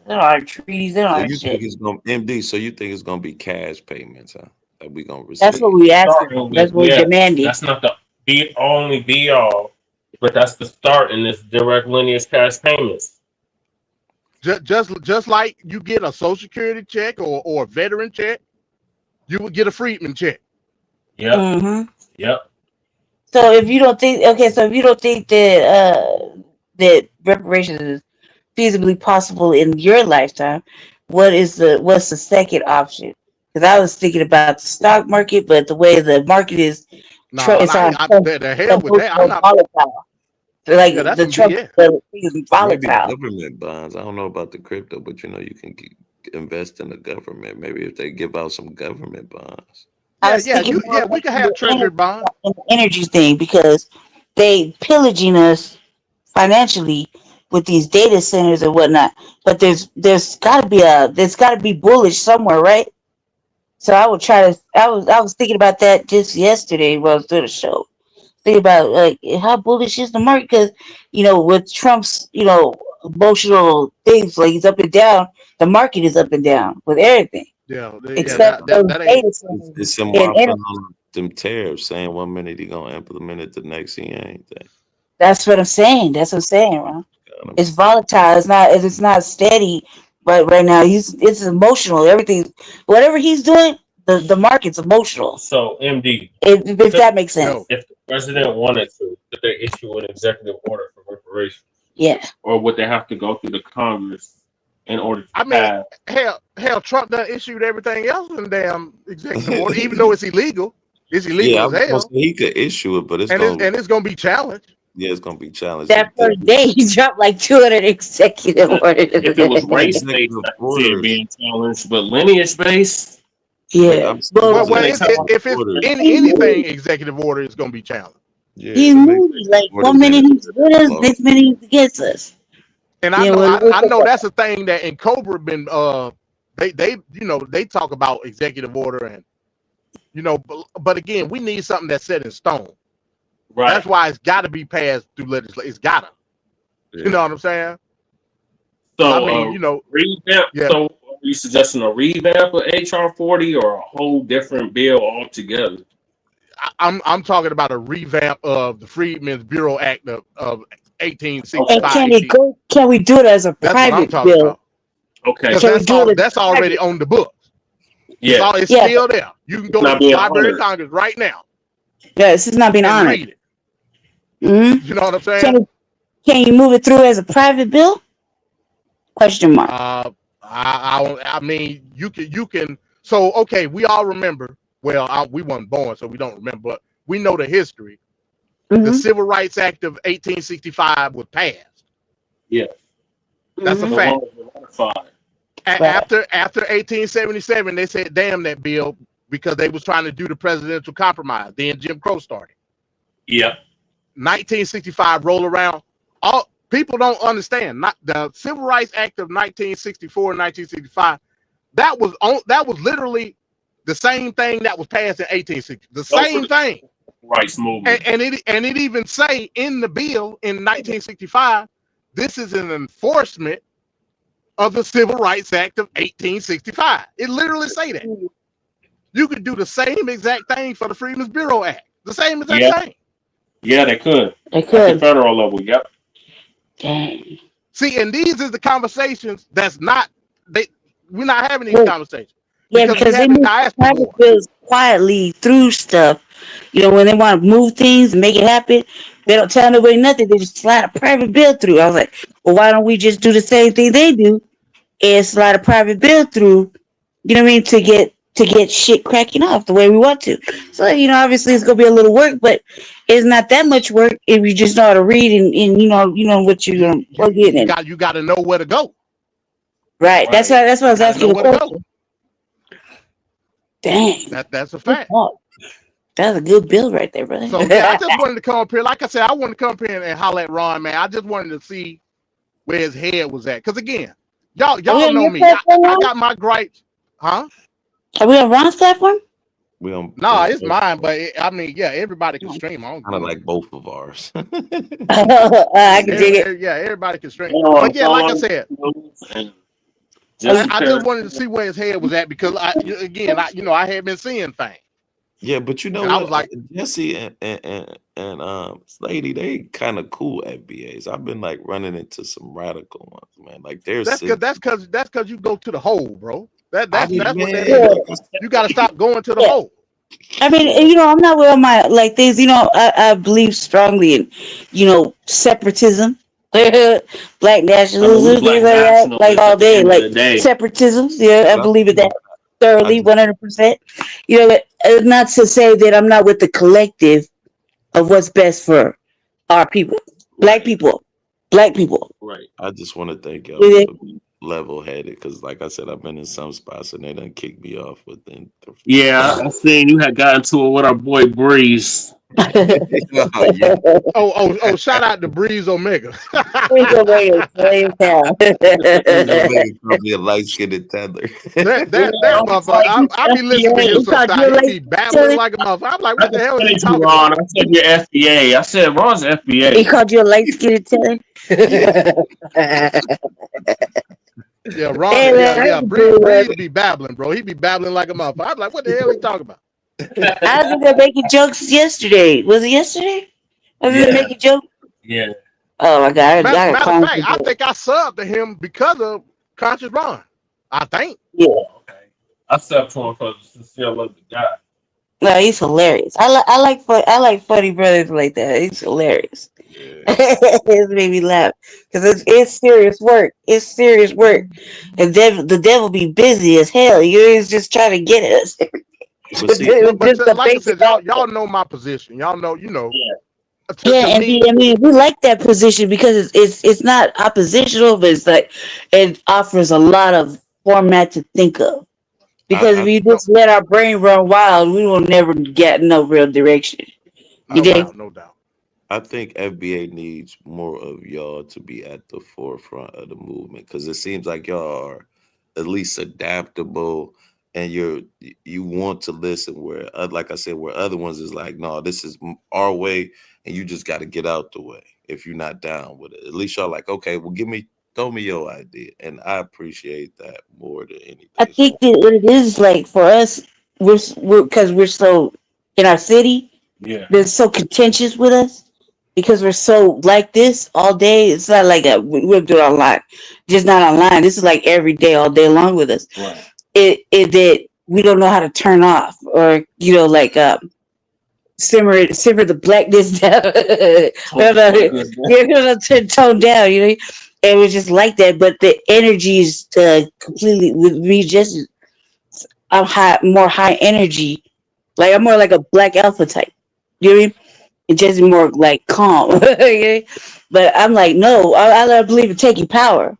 There are trees. There are you shit. think it's gonna MD? So you think it's gonna be cash payments, huh? That we gonna receive? That's what we asked for. That's what we demanded. That's not the be all, but that's the start in this direct lineage cash payments. Just like you get a Social Security check or a veteran check, you would get a freedman check. Yep. Mm-hmm. Yep. So if you don't think that reparations is feasibly possible in your lifetime, what's the second option? Because I was thinking about the stock market, but the way the market is, the hell with that. I'm not volatile. Like the Trump is volatile. Maybe government bonds. I don't know about the crypto, but you know you can invest in the government. Maybe if they give out some government bonds. We can have treasury bonds. An energy thing because they pillaging us financially with these data centers and whatnot. But there's got to be bullish somewhere, right? So I would try to. I was thinking about that just yesterday while I was doing a show. Think about like how bullish is the market because with Trump's emotional things like he's up and down. The market is up and down with everything. Except it's him waffling on them tariffs, saying 1 minute he gonna implement it, the next he ain't. That's what I'm saying. Ron. It's volatile. It's not steady. But right now it's emotional. Everything, whatever he's doing, the market's emotional. So MD, if that makes sense. If the president wanted to, could they issue an executive order for reparations? Yeah. Or would they have to go through the Congress? In order to hell, Trump done issued everything else in the damn executive order, even though it's illegal. It's illegal as hell. He could issue it, but it's going to be challenged. Yeah, it's gonna be challenging. That first day, he dropped like 200 executive orders. If it was race based, I could see it being challenged, but lineage based, yeah. Well, if it's anything executive order, it's gonna be challenged. Yeah, he's moving like 1 minute he's with us, next minute he's against us. And I know that's a thing that in Cobra been they they talk about executive order and but again, we need something that's set in stone. Right. That's why it's got to be passed through legislation. It's gotta. Yeah. You know what I'm saying? So I mean, revamp. Yeah. So are you suggesting a revamp of HR 40 or a whole different bill altogether? I'm talking about a revamp of the Freedmen's Bureau Act of 1865. And can we do it as a private bill? About. Okay. That's already on the books. Yeah. It's still there. You can go to the Library of Congress right now. Yeah, this is not being honored. Read it. Mm-hmm. You know what I'm saying? Can you move it through as a private bill? Question mark. I mean, you can. So okay, we all remember. Well, we weren't born, so we don't remember. But we know the history. Mm-hmm. The Civil Rights Act of 1865 was passed. Yeah, that's a fact. After 1877, they said, "Damn that bill," because they was trying to do the presidential compromise. Then Jim Crow started. Yeah. 1965 roll around. All people don't understand. Not the Civil Rights Act of 1964 and 1965. That was literally the same thing that was passed in 1860. The same thing. Rights movement. And it even say in the bill in 1965, this is an enforcement of the Civil Rights Act of 1865. It literally say that. You could do the same exact thing for the Freedmen's Bureau Act. The same exact thing. Yeah, they could. They could. At the federal level, yep. Dang. See, and these is the conversations we're not having these conversations. Yeah, because they move private bills quietly through stuff. When they want to move things and make it happen, they don't tell nobody nothing. They just slide a private bill through. I was like, well, why don't we just do the same thing they do and slide a private bill through? You know what I mean? To get shit cracking off the way we want to. So, obviously it's gonna be a little work, but it's not that much work if you just know how to read and you know what you're gonna plug in. You got to know where to go. Right. That's what I was asking the question. Dang. That's a fact. That's a good bill right there, brother. So yeah, I just wanted to come up here. Like I said, I wanted to come up here and holler at Ron, man. I just wanted to see where his head was at. Because again, y'all know me. I got my gripes. Huh? Are we on Ron's platform? It's mine, but everybody can stream. I kind of like both of ours. I can dig it. Yeah, everybody can stream. But yeah, like I said, I just wanted to see where his head was at because I had been seeing things. Yeah, but I was like Jesse and Slady, they kind of cool FBAs. I've been like running into some radical ones, man. Like that's because you go to the hole, bro. That's what that is. You got to stop going to the hole. I mean, I'm not with all my things. I believe strongly in, separatism, black nationalism, things like that, like all day, like separatism. Yeah, I believe in that thoroughly, 100%. But not to say that I'm not with the collective of what's best for our people, black people. Right. I just want to thank y'all for being level-headed because, like I said, I've been in some spots and they done kicked me off within. Yeah, I seen you had gotten to it with our boy Breeze. Oh! Shout out to Breeze Omega. Breeze Omega, same town. Probably a light-skinned tether. That motherfucker. I be listening to him sometimes. He be babbling like a motherfucker. I'm like, what the hell is he talking about? I said your FBA. I said Ron's FBA. He called you a light-skinned tether. Yeah, Ron. Breeze be babbling, bro. He be babbling like a motherfucker. I'm like, what the hell he talking about? I was making jokes yesterday. Was it yesterday? I was making jokes. Yeah. Oh my god! Matter of fact, I think I subbed to him because of Conscious Ron. I think. Yeah. Okay. I subbed to him because I still love the guy. No, he's hilarious. I like funny brothers like that. He's hilarious. Yeah. It made me laugh because it's serious work. It's serious work, and the devil be busy as hell. You're just trying to get us. But like I said, y'all know my position. Y'all know, Yeah. Yeah, To and me, I mean, we like that position because it's not oppositional, but it's like it offers a lot of format to think of. Because if I you no, just let our brain run wild, we will never get no real direction. You no dig? doubt, no doubt. I think FBA needs more of y'all to be at the forefront of the movement because it seems like y'all are at least adaptable and you want to listen. Where, like I said, where other ones is like, no, this is our way, and you just got to get out the way if you're not down with it. At least y'all like, okay, well, throw me your idea, and I appreciate that more than I anything. think So, that what it is like for us, we're because we're so in our city, Yeah. they're so contentious with us because we're so like this all day. It's not like we'll do it online, just not online. This is like every day, all day long with us. Right. It that we don't know how to turn off or like simmer the blackness down. You're gonna tone down, It was just like that, but the energy is completely with me. Just I'm more high energy. Like I'm more like a black alpha type. You know what I mean? It's just more like calm. Okay? But I'm like, no, I believe in taking power.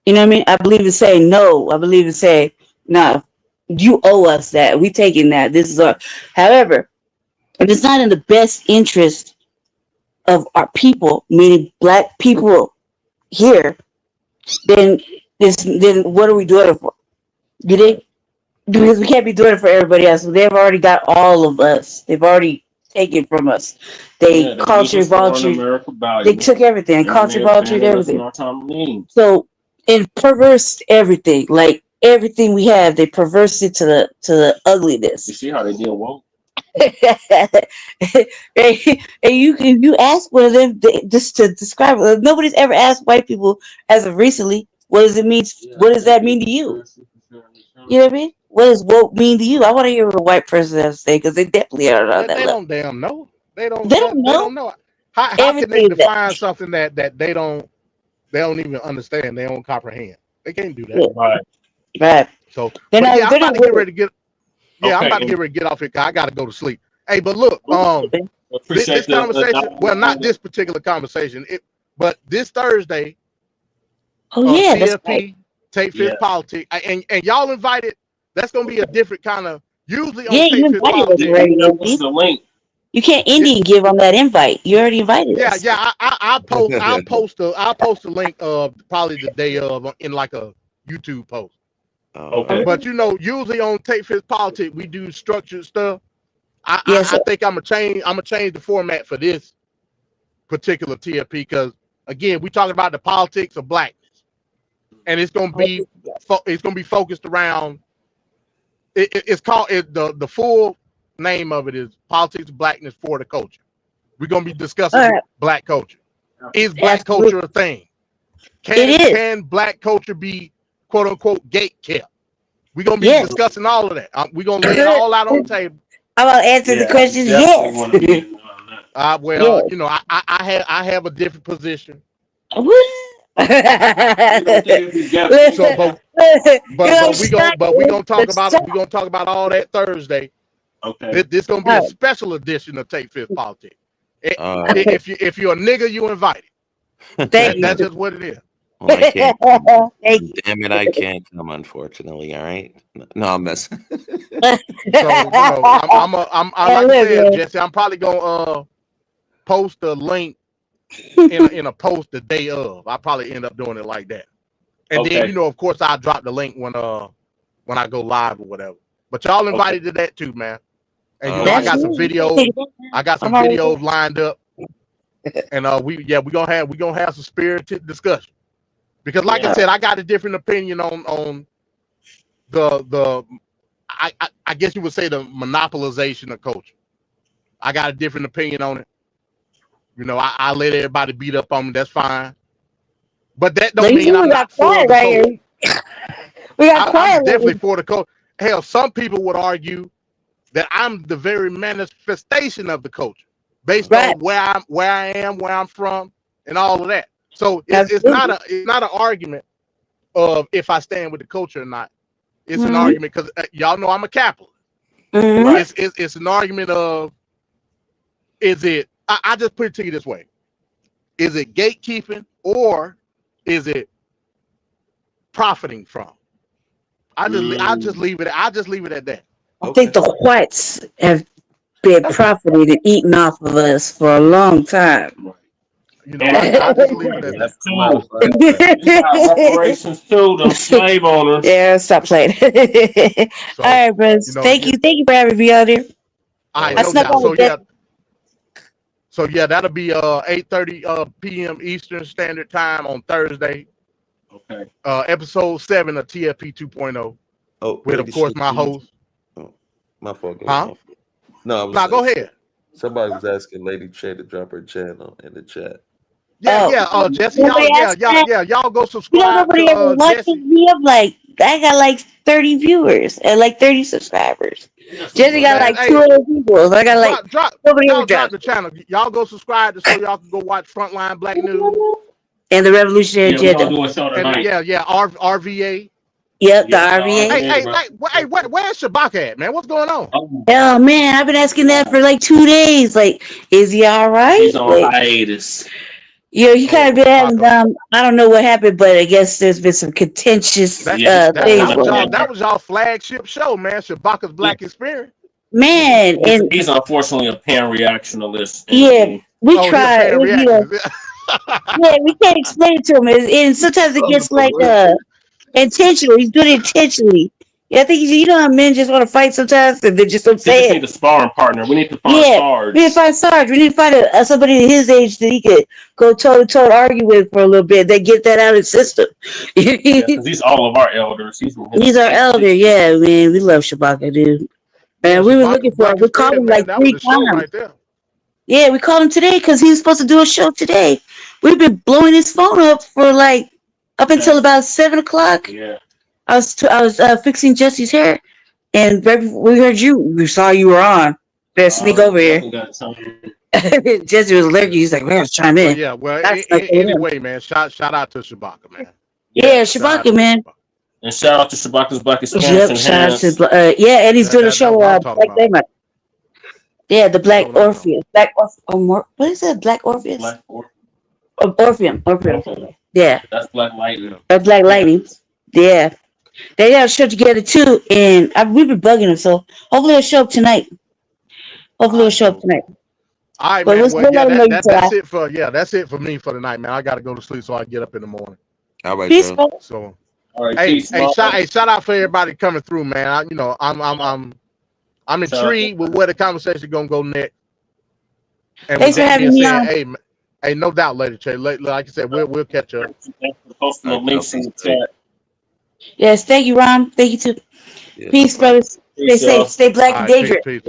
You know what I mean? I believe in saying no. I believe in saying, no, you owe us that. We taking that. This is our. However, if it's not in the best interest of our people, meaning black people here, then then what are we doing it for? You Right. think? Because we can't be doing it for everybody else. They've already got all of us. They've already taken from us. They Yeah, they use culture us for an vultured. American They value, took everything. and then Culture they vultured abandoned us in everything. our time of need. So it perversed everything. Like everything we have, they perverse it to the ugliness. You see how they deal woke? And you ask one of them just to describe it. Nobody's ever asked white people as of recently, what does it mean? Yeah, What does thank that you mean to for you? sharing this You know what I mean? What does woke mean to you? I want to hear what a white person has to say because they definitely are on that They level. don't damn know. They don't They know don't know. How can they everything. define something that they don't even understand? They don't comprehend. They can't do that. Yeah, right. right. So, but yeah, I'm They're about not to get with ready to get. Yeah, I'm Okay, about to and get ready to get off here. 'Cause I got to go to sleep. Hey, but look, it. appreciate this the conversation. Well, not dialogue. this particular conversation. But this Thursday, Oh yeah, that's right. TFP Take Yeah. Fifth Politics, and y'all invited. That's gonna be a different kind of. Usually on Yeah, you Take Fifth invited us Yeah, Politics, you already, sent us MD. the link. You can't yeah, Indian give on that invite. You already invited yeah, us. yeah. I'll post a link probably the day of in like a YouTube post. all Oh, Okay. right. But really? usually on Take Fifth Politics, we do structured stuff. Yes, I sir. think I'm gonna change the format for this particular TFP because again, we talking about the politics of blackness, and it's gonna be focused around. It's called the full name of it is Politics of Blackness for the Culture. We're gonna be All discussing right. black culture. Is black culture Absolutely. a thing? It is. Can black culture be quote unquote gate kept? We're gonna be Yes. discussing all of that. We're gonna lay it all out on the table. I'm gonna answer the Yeah, I questions. definitely Yes. want to be in on that. Well, Yes. I have a different position. We don't think it'd be So, guessing. we gonna talk Let's about it. talk. We gonna talk about all that Thursday. Okay. This gonna be a Oh, special edition of Take Fifth Politics. All right. okay. If you're a nigga, you invited. Thank you. That's just what it is. Well, I can't come. Thank you. Damn it, I can't come, unfortunately. All right. No, I'm messing. So like I Look, said, man. Jesse, I'm probably gonna post a link in a post the day of. I probably end up doing it like that. And then Okay. of course I'll drop the link when I go live or whatever. But y'all Okay. invited to that too, man. And All I That's right. got some me. videos. I got I'm some already videos lined up. And we gonna have some spirited discussion. Because like I Yeah. said, I got a different opinion on the I guess you would say the monopolization of culture. I got a different opinion on it. I let everybody beat up on me. That's fine. But that But don't you see, mean I'm we got not for quiet the right culture. here. We got I'm quiet right definitely here. for the culture. Hell, some people would argue that I'm the very manifestation of the culture, based Right. on where I am, where I'm from, and all of that. So Absolutely. it's not an argument of if I stand with the culture or not. It's an Mm-hmm. argument because y'all know I'm a capitalist. Mm-hmm. Right. It's an argument of is it I just put it to you this way: is it gatekeeping or is it profiting from? I just leave it at that. I think the whites have been profiting and eating off of us for a long time. You know, I just leave it at that. Reparations too, them slave owners. Yeah, stop playing. So, all right, brothers. Thank you for having me out here. I no doubt. So yeah, that'll be 8:30 p.m. Eastern Standard Time on Thursday. Okay. Episode 7 of TFP 2.0. Oh, with of course my host. Oh, my fault. Huh? No, go ahead. Somebody was asking Lady Che to drop her channel in the chat. Yeah, Jesse, y'all go subscribe nobody to ever watches Jesse. me. I'm like, I got like 30 viewers and like 30 subscribers. Jesse got like 200 people. I got like drop the channel. Y'all go subscribe so y'all can go watch Frontline Black News and the Revolutionary Agenda. RVA. Yep, the RVA. Hey, where's Shabaka at, man? What's going on? Oh man, I've been asking that for like 2 days. Like, is he all right? He's on hiatus. Yeah, he kind of been having I don't know what happened, but I guess there's been some contentious things. That was y'all flagship show, man. Shabaka's Black Experience. Man, and he's unfortunately a pan-reactionalist. Yeah, we tried. Yeah, we can't explain it to him, and sometimes it gets like intentional. He's doing it intentionally. Yeah, I think you know how men just want to fight sometimes, and they just don't say it. We just need a sparring partner. We need to find Sarge. We need to find Sarge. We need to find somebody his age that he could go toe to toe argue with for a little bit. Then get that out of the system. Because he's all of our elders. He's our elder. Yeah, man, we love Shabaka, dude. And we were looking for him. We called him like 3 times. Yeah, we called him today because he was supposed to do a show today. We've been blowing his phone up for like up until about 7 o'clock. Yeah. I was fixing Jesse's hair, and right before we heard you. We saw you were on. Better sneak over here. Jesse was lurking. He's like, "Man, let's chime in." Anyway, man, shout out to Shabaka, man. Yeah, Shabaka, man. And shout out to Shabaka's Black Experience. Shout out to and he's doing a show Black Daylight. Yeah, the Black Orpheus. What is it? Black Orpheus. Orpheum. Yeah. That's Black Lightning. That's Black Lightning. Yeah. They got a show together too, and we've been bugging them, so hopefully it'll show up tonight. All right, man. That's it for me for the night, man. I gotta go to sleep so I get up in the morning. All right, so all right, shout out for everybody coming through, man. I'm intrigued with where the conversation gonna go next. And thanks for having me on. Hey, no doubt, Lady Che. Like I said, we'll catch up. Thanks for posting the links in the chat. Yes, thank you, Ron. Thank you too. Yeah, peace, brothers. Stay safe. Stay black and dangerous. Peace.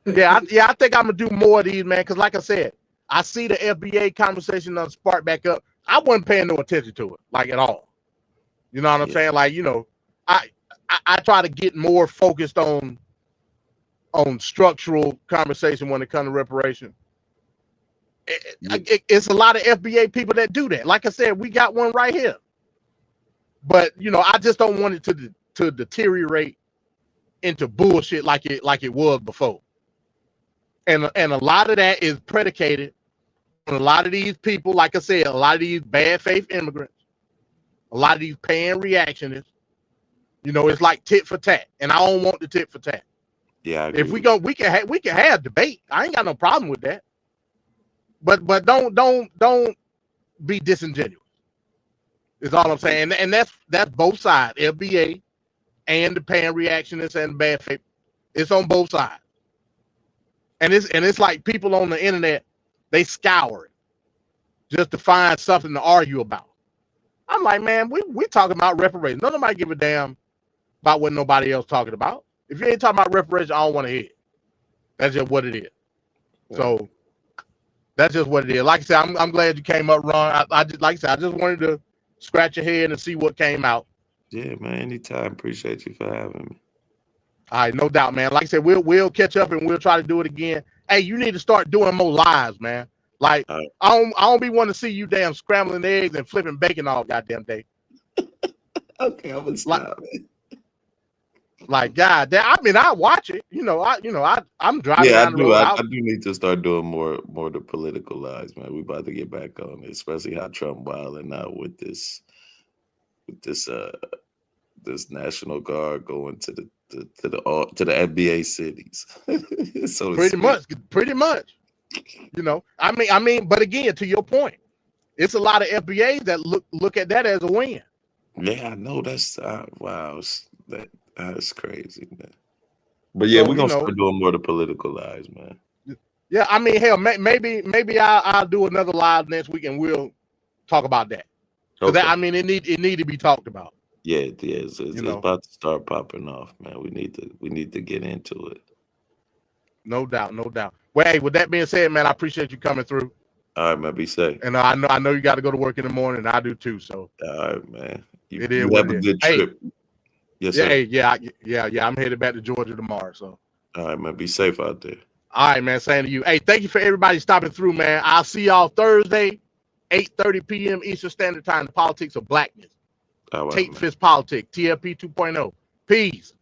Yeah, I think I'm gonna do more of these, man. Because like I said, I see the FBA conversation on spark back up. I wasn't paying no attention to it, like at all. You know what I'm saying? Like, I try to get more focused on structural conversation when it comes to reparation. It's a lot of FBA people that do that. Like I said, we got one right here. But I just don't want it to deteriorate into bullshit like it was before. And a lot of that is predicated on a lot of these people, like I said, a lot of these bad faith immigrants, a lot of these pan reactionists. It's like tit for tat, and I don't want the tit for tat. Yeah. If we can have debate. I ain't got no problem with that. But don't be disingenuous. Is all I'm saying, and that's both sides, FBA and the pan reactionists and the bad faith. It's on both sides, and it's like people on the internet, they scour it just to find something to argue about. I'm like, man, we talking about reparations. Nobody give a damn about what nobody else talking about. If you ain't talking about reparations, I don't want to hear it. That's just what it is. So that's just what it is. Like I said, I'm glad you came up, Ron. I just wanted to scratch your head and see what came out. Yeah, man. Anytime. Appreciate you for having me. All right, no doubt, man. Like I said, we'll catch up and we'll try to do it again. Hey, you need to start doing more lives, man. Like right. I don't be wanting to see you damn scrambling eggs and flipping bacon all goddamn day. Okay, I'm gonna stop. Like, God, I mean, I watch it. I'm driving down the road. I do need to start doing more the political lies, man. We about to get back on it, especially how Trump wilding out with this National Guard going to the NBA cities. So pretty much. I mean, but again, to your point, it's a lot of FBAs that look at that as a win. Yeah, I know. That's wow. That's crazy, man. But yeah, we're gonna start doing more of the political lies, man. Yeah, I mean, hell, maybe I'll do another live next week and we'll talk about that. Because I mean, it need to be talked about. Yeah, it's about to start popping off, man. We need to get into it. No doubt. Well, hey, with that being said, man, I appreciate you coming through. All right, man, be safe. And I know you got to go to work in the morning, and I do too. So all right, man. You have a good trip. Hey, yes, sir. Yeah. I'm headed back to Georgia tomorrow. So all right, man, be safe out there. All right, man. Same to you. Hey, thank you for everybody stopping through, man. I'll see y'all Thursday, 8:30 p.m. Eastern Standard Time. The Politics of Blackness. All right, Tate Fist Politics, TLP 2.0. Peace.